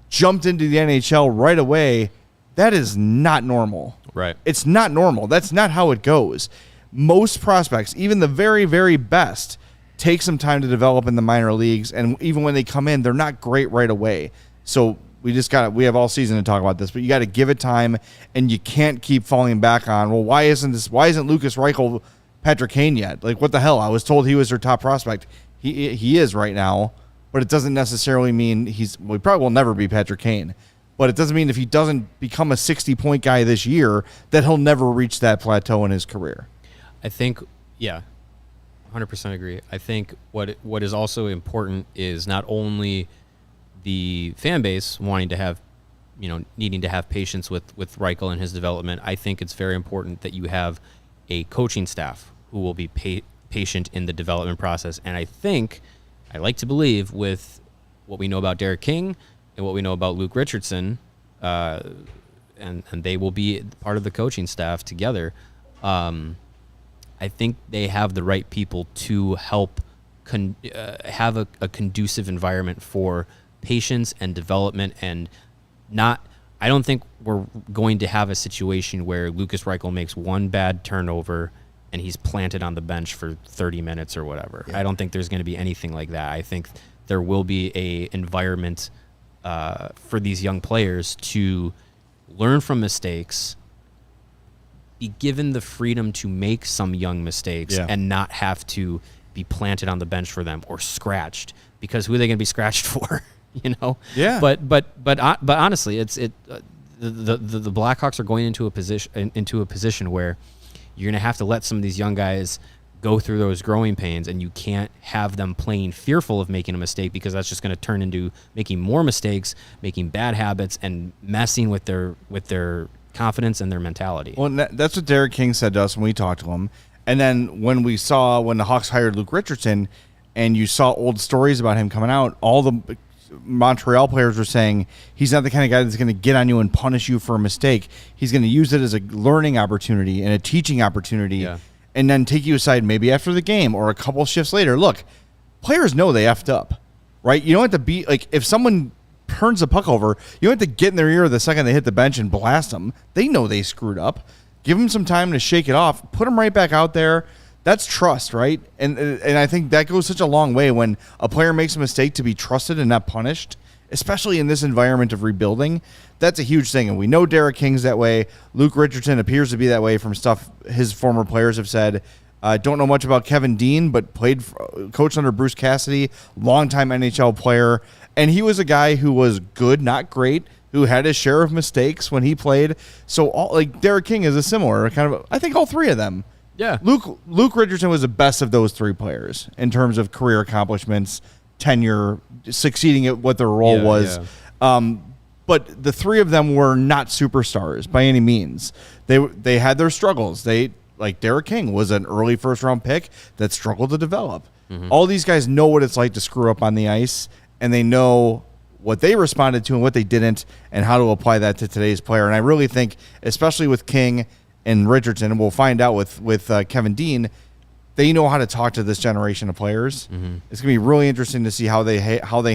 jumped into the NHL right away. That is not normal. Right. It's not normal. That's not how it goes. Most prospects, even the very, very best, take some time to develop in the minor leagues, and even when they come in, they're not great right away. So we have all season to talk about this, but you got to give it time, and you can't keep falling back on, well, why isn't Lucas Reichel Patrick Kane yet? Like, what the hell? I was told he was their top prospect. He is right now, but it doesn't necessarily mean he probably will never be Patrick Kane. But it doesn't mean if he doesn't become a 60-point guy this year that he'll never reach that plateau in his career. I think, 100% agree. I think what is also important is not only the fan base wanting to have, needing to have patience with Reichel and his development. I think it's very important that you have a coaching staff who will be patient in the development process. And I like to believe with what we know about Derek King and what we know about Luke Richardson, and they will be part of the coaching staff together. I think they have the right people to help have a conducive environment for patience and development, and I don't think we're going to have a situation where Lucas Reichel makes one bad turnover and he's planted on the bench for 30 minutes or whatever. Yeah. I don't think there's going to be anything like that. I think there will be a environment for these young players to learn from mistakes, be given the freedom to make some young mistakes, and not have to be planted on the bench for them or scratched, because who are they going to be scratched for? Yeah. But honestly, the Blackhawks are going into a position where you're going to have to let some of these young guys go through those growing pains, and you can't have them playing fearful of making a mistake, because that's just going to turn into making more mistakes, making bad habits, and messing with their confidence and their mentality. Well, that's what Derek King said to us when we talked to him. And then when the Hawks hired Luke Richardson, and you saw old stories about him coming out, all the Montreal players were saying he's not the kind of guy that's going to get on you and punish you for a mistake. He's going to use it as a learning opportunity and a teaching opportunity, and then take you aside maybe after the game or a couple shifts later. Look, players know they effed up, right? You don't have to be like, if someone turns the puck over, you don't have to get in their ear the second they hit the bench and blast them. They know they screwed up. Give them some time to shake it off. Put them right back out there. That's trust, right? And I think that goes such a long way when a player makes a mistake to be trusted and not punished, especially in this environment of rebuilding. That's a huge thing. And we know Derek King's that way. Luke Richardson appears to be that way from stuff his former players have said. Don't know much about Kevin Dean, but coached under Bruce Cassidy, longtime NHL player. And he was a guy who was good, not great, who had his share of mistakes when he played. So Derek King is a similar kind of, I think all three of them. Yeah. Luke Richardson was the best of those three players in terms of career accomplishments, tenure, succeeding at what their role was. Yeah. But the three of them were not superstars by any means. They had their struggles. Like Derek King was an early first-round pick that struggled to develop. Mm-hmm. All these guys know what it's like to screw up on the ice, and they know what they responded to and what they didn't, and how to apply that to today's player. And I really think, especially with King and Richardson, and we'll find out with Kevin Dean, they know how to talk to this generation of players. Mm-hmm. It's going to be really interesting to see how they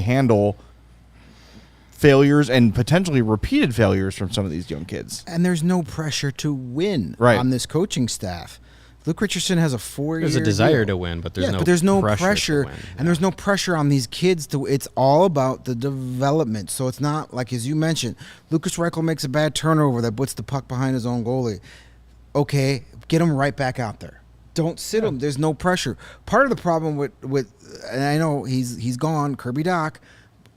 handle failures and potentially repeated failures from some of these young kids. And there's no pressure to win on this coaching staff. Luke Richardson has a 4-year There's a desire to win, but there's no pressure. And there's no pressure on these kids it's all about the development. So it's not like, as you mentioned, Lucas Reichel makes a bad turnover that puts the puck behind his own goalie. Okay, get him right back out there. Don't sit him. There's no pressure. Part of the problem with and I know he's gone, Kirby Dach,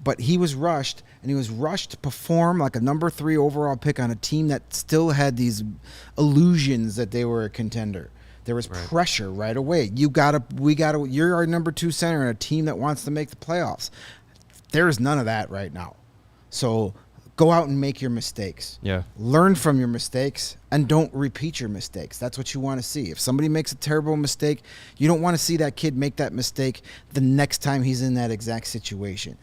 but he was rushed, and he was rushed to perform like a number 3 overall pick on a team that still had these illusions that they were a contender. There was pressure right away. You're our number 2 center in a team that wants to make the playoffs. There is none of that right now. So go out and make your mistakes. Yeah. Learn from your mistakes and don't repeat your mistakes. That's what you want to see. If somebody makes a terrible mistake, you don't want to see that kid make that mistake the next time he's in that exact situation.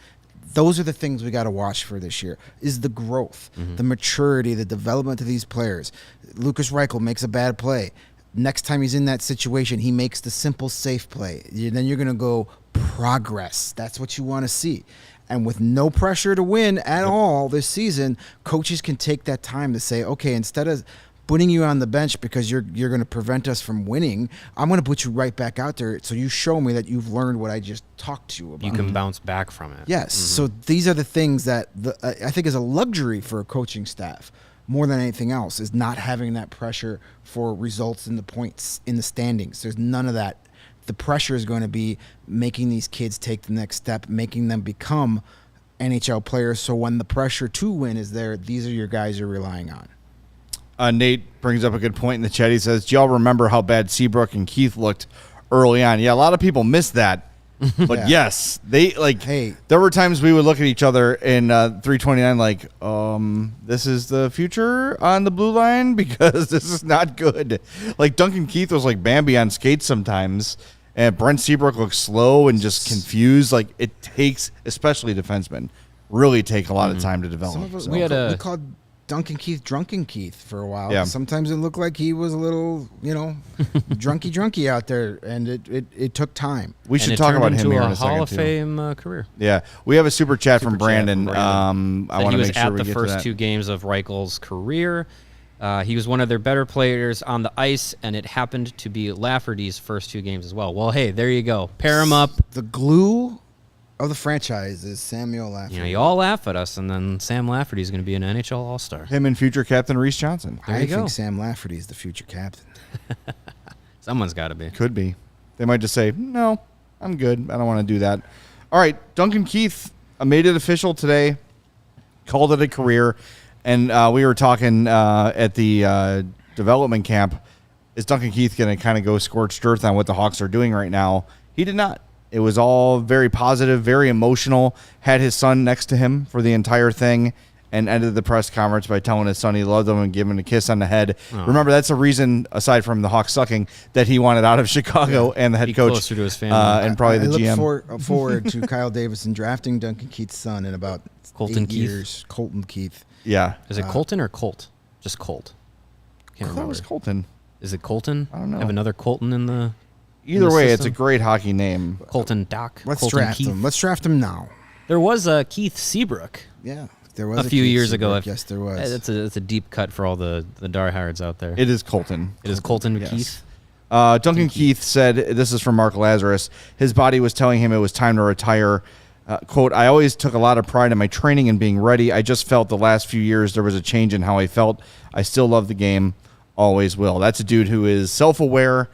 Those are the things we got to watch for this year, is the growth, the maturity, the development of these players. Lucas Reichel makes a bad play. next time he's in that situation, he makes the simple, safe play. Then you're going to go progress. That's what you want to see. And with no pressure to win at all this season, coaches can take that time to say, okay, instead of putting you on the bench because you're going to prevent us from winning, I'm going to put you right back out there so you show me that you've learned what I just talked to you about. You can bounce back from it. Yes. So these are the things that I think is a luxury for a coaching staff more than anything else, is not having that pressure for results in the points in the standings. There's none of that. The pressure is going to be making these kids take the next step, making them become NHL players. So when the pressure to win is there, these are your guys you're relying on. Nate brings up a good point in the chat. He says, do y'all remember how bad Seabrook and Keith looked early on? Yeah, a lot of people missed that. But yes, they there were times we would look at each other in 329 like, this is the future on the blue line because this is not good. Like Duncan Keith was like Bambi on skates sometimes, and Brent Seabrook looked slow and just confused. Like it takes, especially defensemen, really take a lot of time to develop. Some of us, So- we called Duncan Keith Drunken Keith for a while. Yeah. Sometimes it looked like he was a little, drunky out there, and it took time. we should talk about him here in a second Hall of too. Fame career. Yeah, we have a super chat from Brandon. I That want he to was make sure at we the get to first that. 2 games of Reichel's career. He was one of their better players on the ice, and it happened to be Lafferty's first 2 games as well. Well, hey, there you go. Pair them up. The glue of the franchise is Samuel Lafferty. You all laugh at us, and then Sam Lafferty is going to be an NHL All-Star. Him and future captain Rhys Johnson. There I you go. think Sam Lafferty is the future captain. Someone's got to be. Could be. They might just say, no, I'm good. I don't want to do that. All right, Duncan Keith made it official today, called it a career, and we were talking at the development camp, is Duncan Keith going to kind of go scorched earth on what the Hawks are doing right now? He did not. It was all very positive, very emotional, had his son next to him for the entire thing, and ended the press conference by telling his son he loved him and giving him a kiss on the head. Oh. Remember, that's the reason, aside from the Hawks sucking, that he wanted out of Chicago and the head Be coach. closer to his family. And probably I the GM. look forward to Kyle Davidson drafting Duncan Keith's son in about Colton 8 Keith? years. Colton Keith. Yeah. Is it Colton or Colt? Just Colt. Can't remember. Close Colton. Is it Colton? I don't know. Have another Colton in the Either the way, it's a system? great hockey name. Colton Doc. Let's Colton draft Keith. him. Let's draft him now. There was a Keith Seabrook Yeah, there was a few Keith years ago. Seabrook. Yes, there was. It's a deep cut for all the diehards out there. It is Colton. It is Colton Yes. Keith. Duncan Keith said, this is from Mark Lazarus, his body was telling him it was time to retire. Quote, I always took a lot of pride in my training and being ready. I just felt the last few years there was a change in how I felt. I still love the game. Always will. That's a dude who is self-aware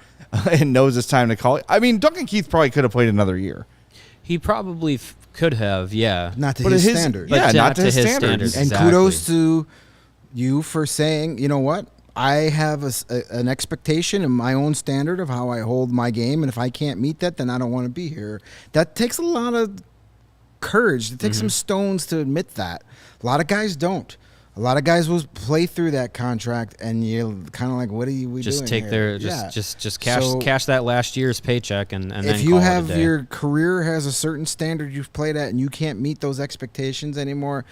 and knows it's time to call it. I mean, Duncan Keith probably could have played another year. He probably could have, yeah. Not to But his his- standards. yeah, But not to his standards. And exactly. kudos to you for saying, you know what? I have an expectation and my own standard of how I hold my game, and if I can't meet that, then I don't want to be here. That takes a lot of courage. It takes some stones to admit that. A lot of guys don't. A lot of guys will play through that contract, and you're kind of like, "What are we Just doing take here?" their Yeah. just cash So, cash that last year's paycheck and then if you call it a have day. your career has a certain standard you've played at, and you can't meet those expectations anymore,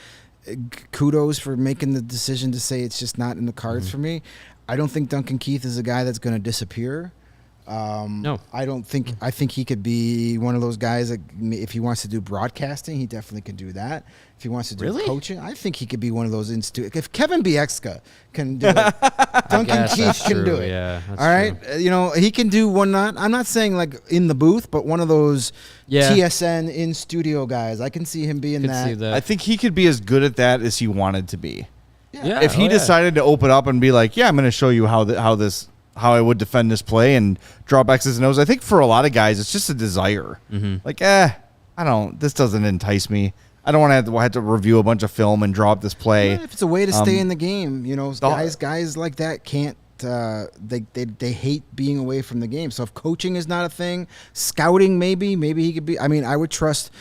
kudos for making the decision to say it's just not in the cards for me. I don't think Duncan Keith is a guy that's going to disappear. No. I don't think. I think he could be one of those guys that, if he wants to do broadcasting, he definitely can do that. If he wants to do Really? coaching, I think he could be one of those institute. If Kevin Biekska can do it, Duncan guess Keith that's can true, do it. yeah, that's all right, he can do one. Not. I'm not saying like in the booth, but one of those Yeah. TSN in studio guys. I can see him being Could that. see that. I think he could be as good at that as he wanted to be. yeah, If he oh, yeah. decided to open up and be like, yeah, I'm going to show you how I would defend this play and drop X's and O's. I think for a lot of guys, it's just a desire. Like, this doesn't entice me. I don't want to have to review a bunch of film and draw up this play. Yeah, if it's a way to stay in the game, guys like that can't. They hate being away from the game. So if coaching is not a thing, scouting maybe he could be. I mean, I would trust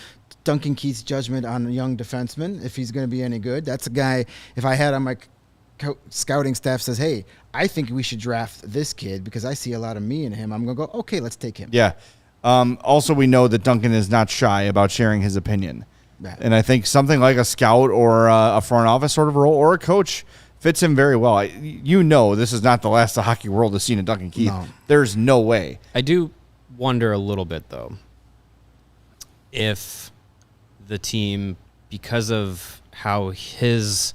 Duncan Keith's judgment on a young defenseman if he's going to be any good. That's a guy. If I had on my scouting staff says, hey, I think we should draft this kid because I see a lot of me in him, I'm going to go, okay, let's take him. Yeah. Also, we know that Duncan is not shy about sharing his opinion. Yeah. And I think something like a scout or a front office sort of role or a coach fits him very well. This is not the last the hockey world has seen of Duncan Keith. No. There's no way. I do wonder a little bit, though, if the team, because of how his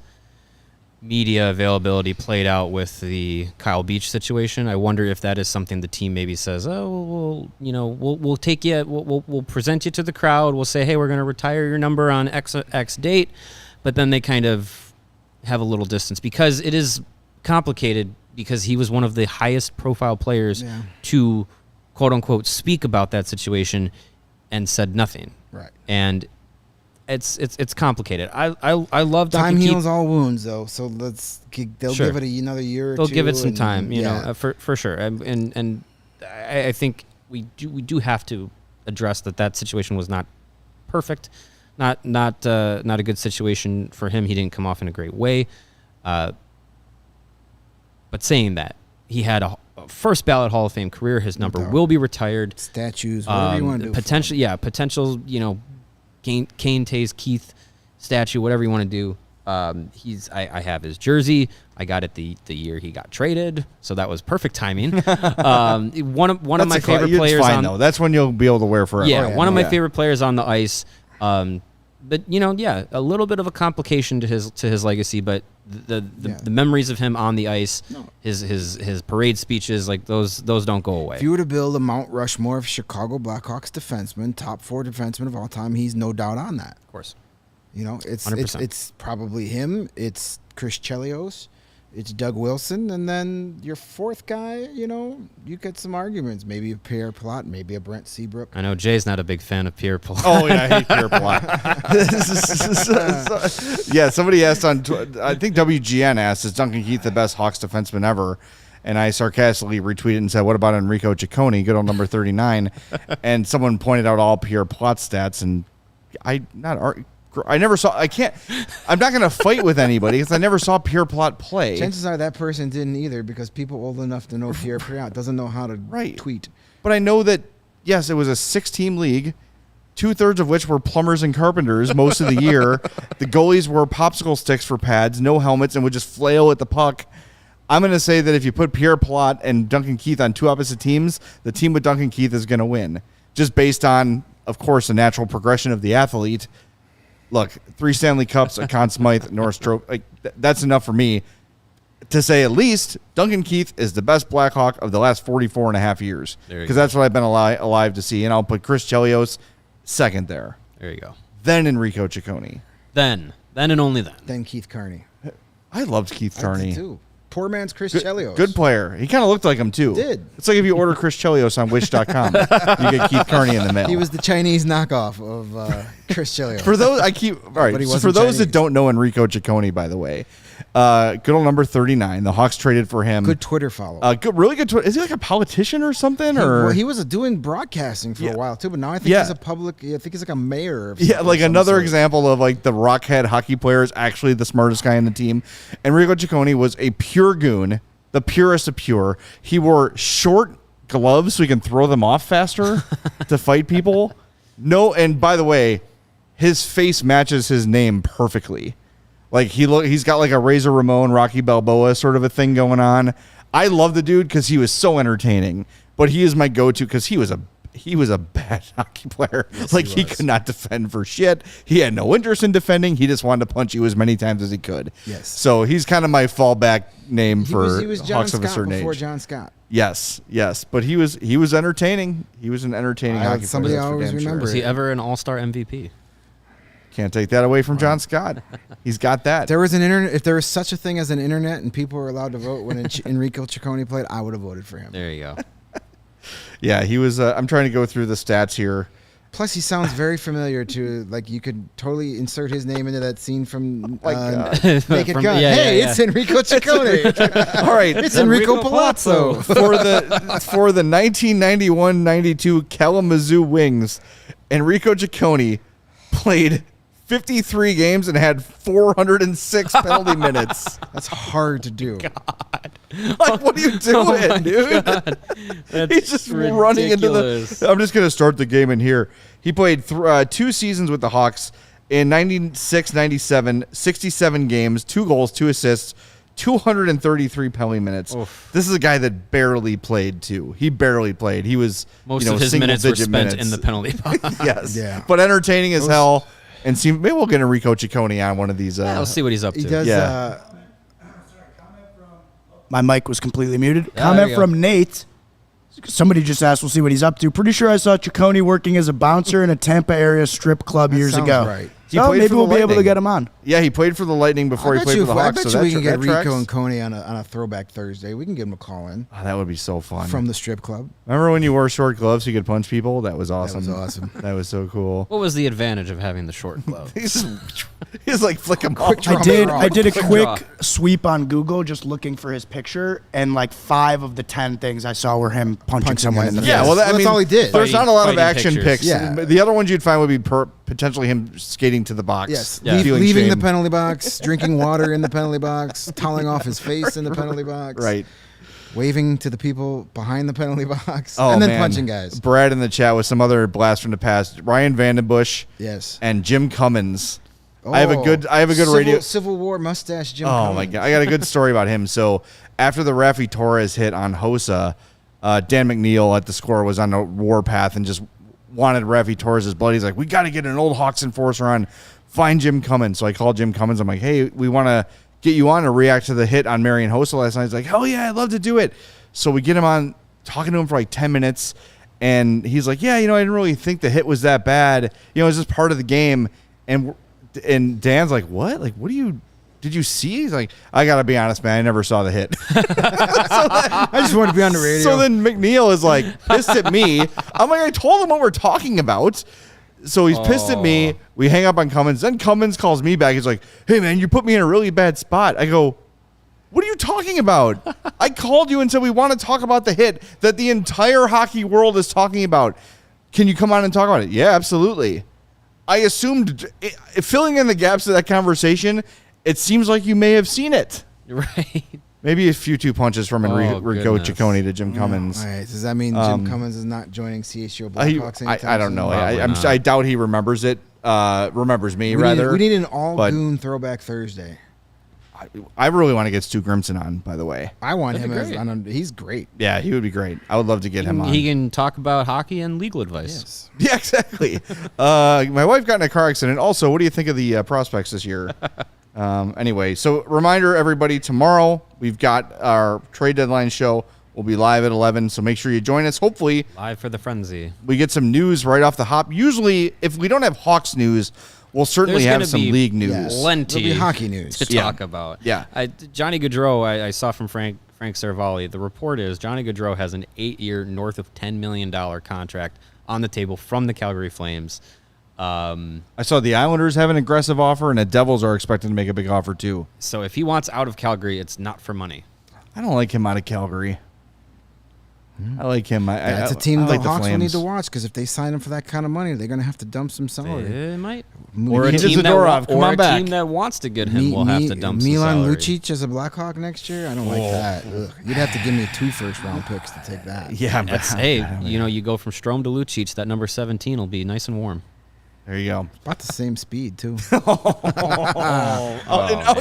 media availability played out with the Kyle Beach situation, I wonder if that is something the team maybe says, oh, we'll take you, we'll present you to the crowd, we'll say, hey, we're going to retire your number on X date, but then they kind of have a little distance because it is complicated because he was one of the highest profile players to quote unquote speak about that situation and said nothing. Right. And it's complicated. I love Duncan Time Keith. heals all wounds, though. So they'll Sure. give it another year or They'll two. give it some time, yeah. for sure. And I think we do have to address that situation was not perfect, not a good situation for him. He didn't come off in a great way. But saying that, he had a first ballot Hall of Fame career. His number will be retired. Statues, whatever you want to do. Potential, Kane Tays Keith statue, whatever you want to do. I have his jersey. I got it the year he got traded, so that was perfect timing. One of my favorite players fine, though. That's when you'll be able to wear forever. Yeah, one of my favorite players on the ice. But a little bit of a complication to his legacy, but the memories of him on the ice, his parade speeches, like those don't go away. If you were to build a Mount Rushmore of Chicago Blackhawks defensemen, top 4 defensemen of all time, he's no doubt on that. Of course. It's probably him. It's Chris Chelios. It's Doug Wilson, and then your fourth guy, you get some arguments. Maybe a Pierre Plot, maybe a Brent Seabrook. I know Jay's not a big fan of Pierre Plot. Oh, yeah, I hate Pierre Plot. Yeah, somebody asked I think WGN asked, is Duncan Keith the best Hawks defenseman ever? And I sarcastically retweeted and said, what about Enrico Ciccone, good old number 39? And someone pointed out all Pierre Plot stats, and I'm not going to fight with anybody because I never saw Pierre Plot play. Chances are that person didn't either because people old enough to know Pierre Plot doesn't know how to tweet. But I know that, yes, it was a 6-team league, 2/3 of which were plumbers and carpenters most of the year. The goalies were popsicle sticks for pads, no helmets, and would just flail at the puck. I'm going to say that if you put Pierre Plot and Duncan Keith on two opposite teams, the team with Duncan Keith is going to win. Just based on, of course, the natural progression of the athlete. Look, 3 Stanley Cups, a Conn Smythe, Norris Trophy, that's enough for me to say at least Duncan Keith is the best Blackhawk of the last 44 and a half years. Because that's what I've been alive to see. And I'll put Chris Chelios second there. There you go. Then Enrico Ciccone. Then and only then. Then Keith Kearney. I loved Keith Kearney. I did too. Poor man's Chris Chelios. Good player. He kind of looked like him, too. He did. It's like if you order Chris Chelios on Wish.com, you get Keith Kearney in the mail. He was the Chinese knockoff of Chris Chelios. For those, for those that don't know Enrico Ciccone, by the way, good old number 39. The Hawks traded for him. Good Twitter follow. Really good Twitter. Is he like a politician or something? He was doing broadcasting for a while, too, but now I think he's a public, I think he's like a mayor. Like another example of like the rockhead hockey player is actually the smartest guy on the team. Enrico Ciccone was a pure goon. The purest of pure. He wore short gloves so he can throw them off faster to fight people. No, and by the way, his face matches his name perfectly. Like he's got like a Razor Ramon, Rocky Balboa sort of a thing going on. I love the dude because he was so entertaining. But he is my go-to because he was a bad hockey player. Yes, he could not defend for shit. He had no interest in defending. He just wanted to punch you as many times as he could. Yes. So he's kind of my fallback name for he was John Hawks of a Scott certain before age. John Scott. Yes. But he was entertaining. He was an entertaining hockey player. Somebody always remembers. Was he ever an All-Star MVP? Can't take that away from John Scott. He's got that. There was an internet. If there was such a thing as an internet and people were allowed to vote when Enrico Ciccone played, I would have voted for him. There you go. Yeah, he was. I'm trying to go through the stats here. Plus, he sounds very familiar to, like, you could totally insert his name into that scene from Naked Gun. It's Enrico Ciccone. All right. It's Enrico Palazzo. For the 1991-92 Kalamazoo Wings, Enrico Ciccone played 53 games and had 406 penalty minutes. That's hard to do. God. Like, what are you doing, dude? He's just ridiculous. running into the... I'm just going to start the game in here. He played 2 seasons with the Hawks in 96-97, 67 games, 2 goals, 2 assists, 233 penalty minutes. Oof. This is a guy that barely played, too. He barely played. He was, most of his minutes were spent in the penalty box. Yes. Yeah. But entertaining as hell. And maybe we'll get Enrico Ciccone on one of these. Yeah, we'll see what he's up to. He does. Yeah. My mic was completely muted. Yeah, Comment from Nate. Somebody just asked, we'll see what he's up to. Pretty sure I saw Ciccone working as a bouncer in a Tampa area strip club years sounds ago. right. He So played maybe for the we'll be able to Lightning. get him on. Yeah, he played for the Lightning before he played for the I Hawks. bet so you we can get that tracks. Rico and Coney on a Throwback Thursday. We can give him a call in Oh, that would be so fun. from the strip club. Remember when you wore short gloves so you could punch people? That was awesome. That was awesome. That was so cool. What was the advantage of having the short glove? He's like flick him off. Quick draw. I did a Quick quick draw. sweep on Google just looking for his picture, and like 5 of the 10 things I saw were him punching someone guys in the in face. the Yeah, face. well, Well, I that's mean, all he did. There's not a lot of Fighting action pictures. pics. Yeah. The other ones you'd find would be potentially him skating to the box. Yes, Yeah. feeling leaving shame. the penalty box, drinking water in the penalty box, toweling off his face in the penalty box, Right. waving to the people behind the penalty box, Oh, and then man. punching guys. Brad in the chat with some other blast from the past. Ryan Vandenbush Yes. and Jim Cummins. I have a good radio. Civil War mustache, Jim. Oh Cummins. my god, I got a good story about him. So after the Rafi Torres hit on Hossa, Dan McNeil at the Score was on a warpath and just wanted Rafi Torres' blood. He's like, we got to get an old Hawks enforcer on. Find Jim Cummins. So I called Jim Cummins. I'm like, hey, we want to get you on to react to the hit on Marian Hossa last night. He's like, hell yeah, I'd love to do it. So we get him on, talking to him for like 10 minutes. And he's like, yeah, I didn't really think the hit was that bad. It was just part of the game. And Dan's like, what? Like, did you see? He's like, I got to be honest, man. I never saw the hit. I just wanted to be on the radio. So then McNeil is like pissed at me. I'm like, I told him what we're talking about. So he's pissed at me. We hang up on Cummins. Then Cummins calls me back. He's like, hey, man, you put me in a really bad spot. I go, what are you talking about? I called you and said we want to talk about the hit that the entire hockey world is talking about. Can you come on and talk about it? Yeah, absolutely. I assumed, filling in the gaps of that conversation, it seems like you may have seen it. Right. Maybe a few two punches from Enrico goodness. Ciccone to Jim Cummins. All right. Does that mean Jim Cummins is not joining CHGO Blackhawks anytime I don't soon? know. Probably not. I doubt he remembers it. Remembers me, rather. We need an all but- goon Throwback Thursday. I really want to get Stu Grimson on, by the way. I want him That'd as be he's great. Yeah, he would be great. I would love to get him on. He can talk about hockey and legal advice. Yes. Yeah, exactly. My wife got in a car accident. Also, what do you think of the prospects this year? Anyway, so reminder, everybody, tomorrow we've got our trade deadline show. We'll be live at 11, so make sure you join us. Hopefully, Live for the frenzy. we get some news right off the hop. Usually, if we don't have Hawks news, we'll certainly There's have gonna some be league news. Yes. Plenty There'll be hockey news. to Yeah. talk about. Yeah. Johnny Gaudreau, I saw from Frank Saravalli. The report is Johnny Gaudreau has an 8-year, north of $10 million contract on the table from the Calgary Flames. I saw the Islanders have an aggressive offer, and the Devils are expected to make a big offer, too. So if he wants out of Calgary, it's not for money. I don't like him out of Calgary. I like him. That's I a team I the like Hawks will need Flames. to watch because if they sign him for that kind of money, they're going to have to dump some salary. They might. Or a team that- come on back. team that wants to get him will have to dump some Milan salary. Lucic as a Blackhawk next year? I don't like that. Ugh. You'd have to give me 2 first-round picks to take that. Yeah, but That's, hey, you go from Strome to Lucic, that number 17 will be nice and warm. there you go. About the same speed, too. And out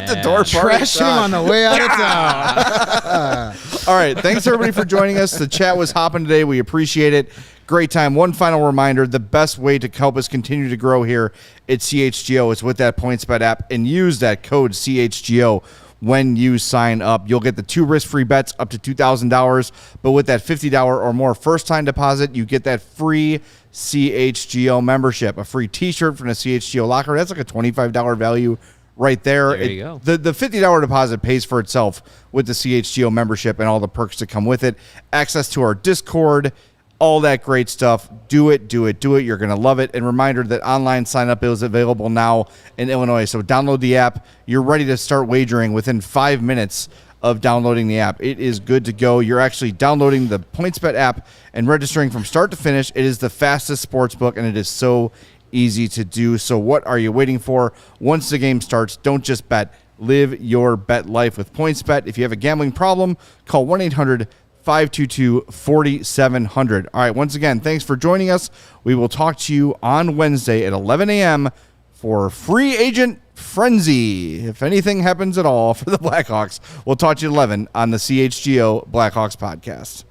the man. door, Trash him on the way out of town. All right, thanks everybody for joining us. The chat was hopping today. We appreciate it. Great time. One final reminder, the best way to help us continue to grow here at CHGO is with that PointsBet app, and use that code CHGO when you sign up. You'll get the 2 risk-free bets up to $2,000, but with that $50 or more first-time deposit, you get that free CHGO membership, a free T-shirt from the CHGO locker. That's like a $25 value right there. There you go. The $50 deposit pays for itself with the CHGO membership and all the perks that come with it. Access to our Discord, all that great stuff. Do it. You're going to love it. And reminder that online sign-up is available now in Illinois. So download the app. You're ready to start wagering within 5 minutes of downloading the app. It is good to go. You're actually downloading the PointsBet app and registering from start to finish. It is the fastest sports book, and it is so easy to do. So what are you waiting for? Once the game starts, don't just bet. Live your bet life with PointsBet. If you have a gambling problem, call 1-800-522-4700. All right, once again, thanks for joining us. We will talk to you on Wednesday at 11 a.m. for free agent frenzy. If anything happens at all for the Blackhawks, we'll talk to you at 11 on the CHGO Blackhawks podcast.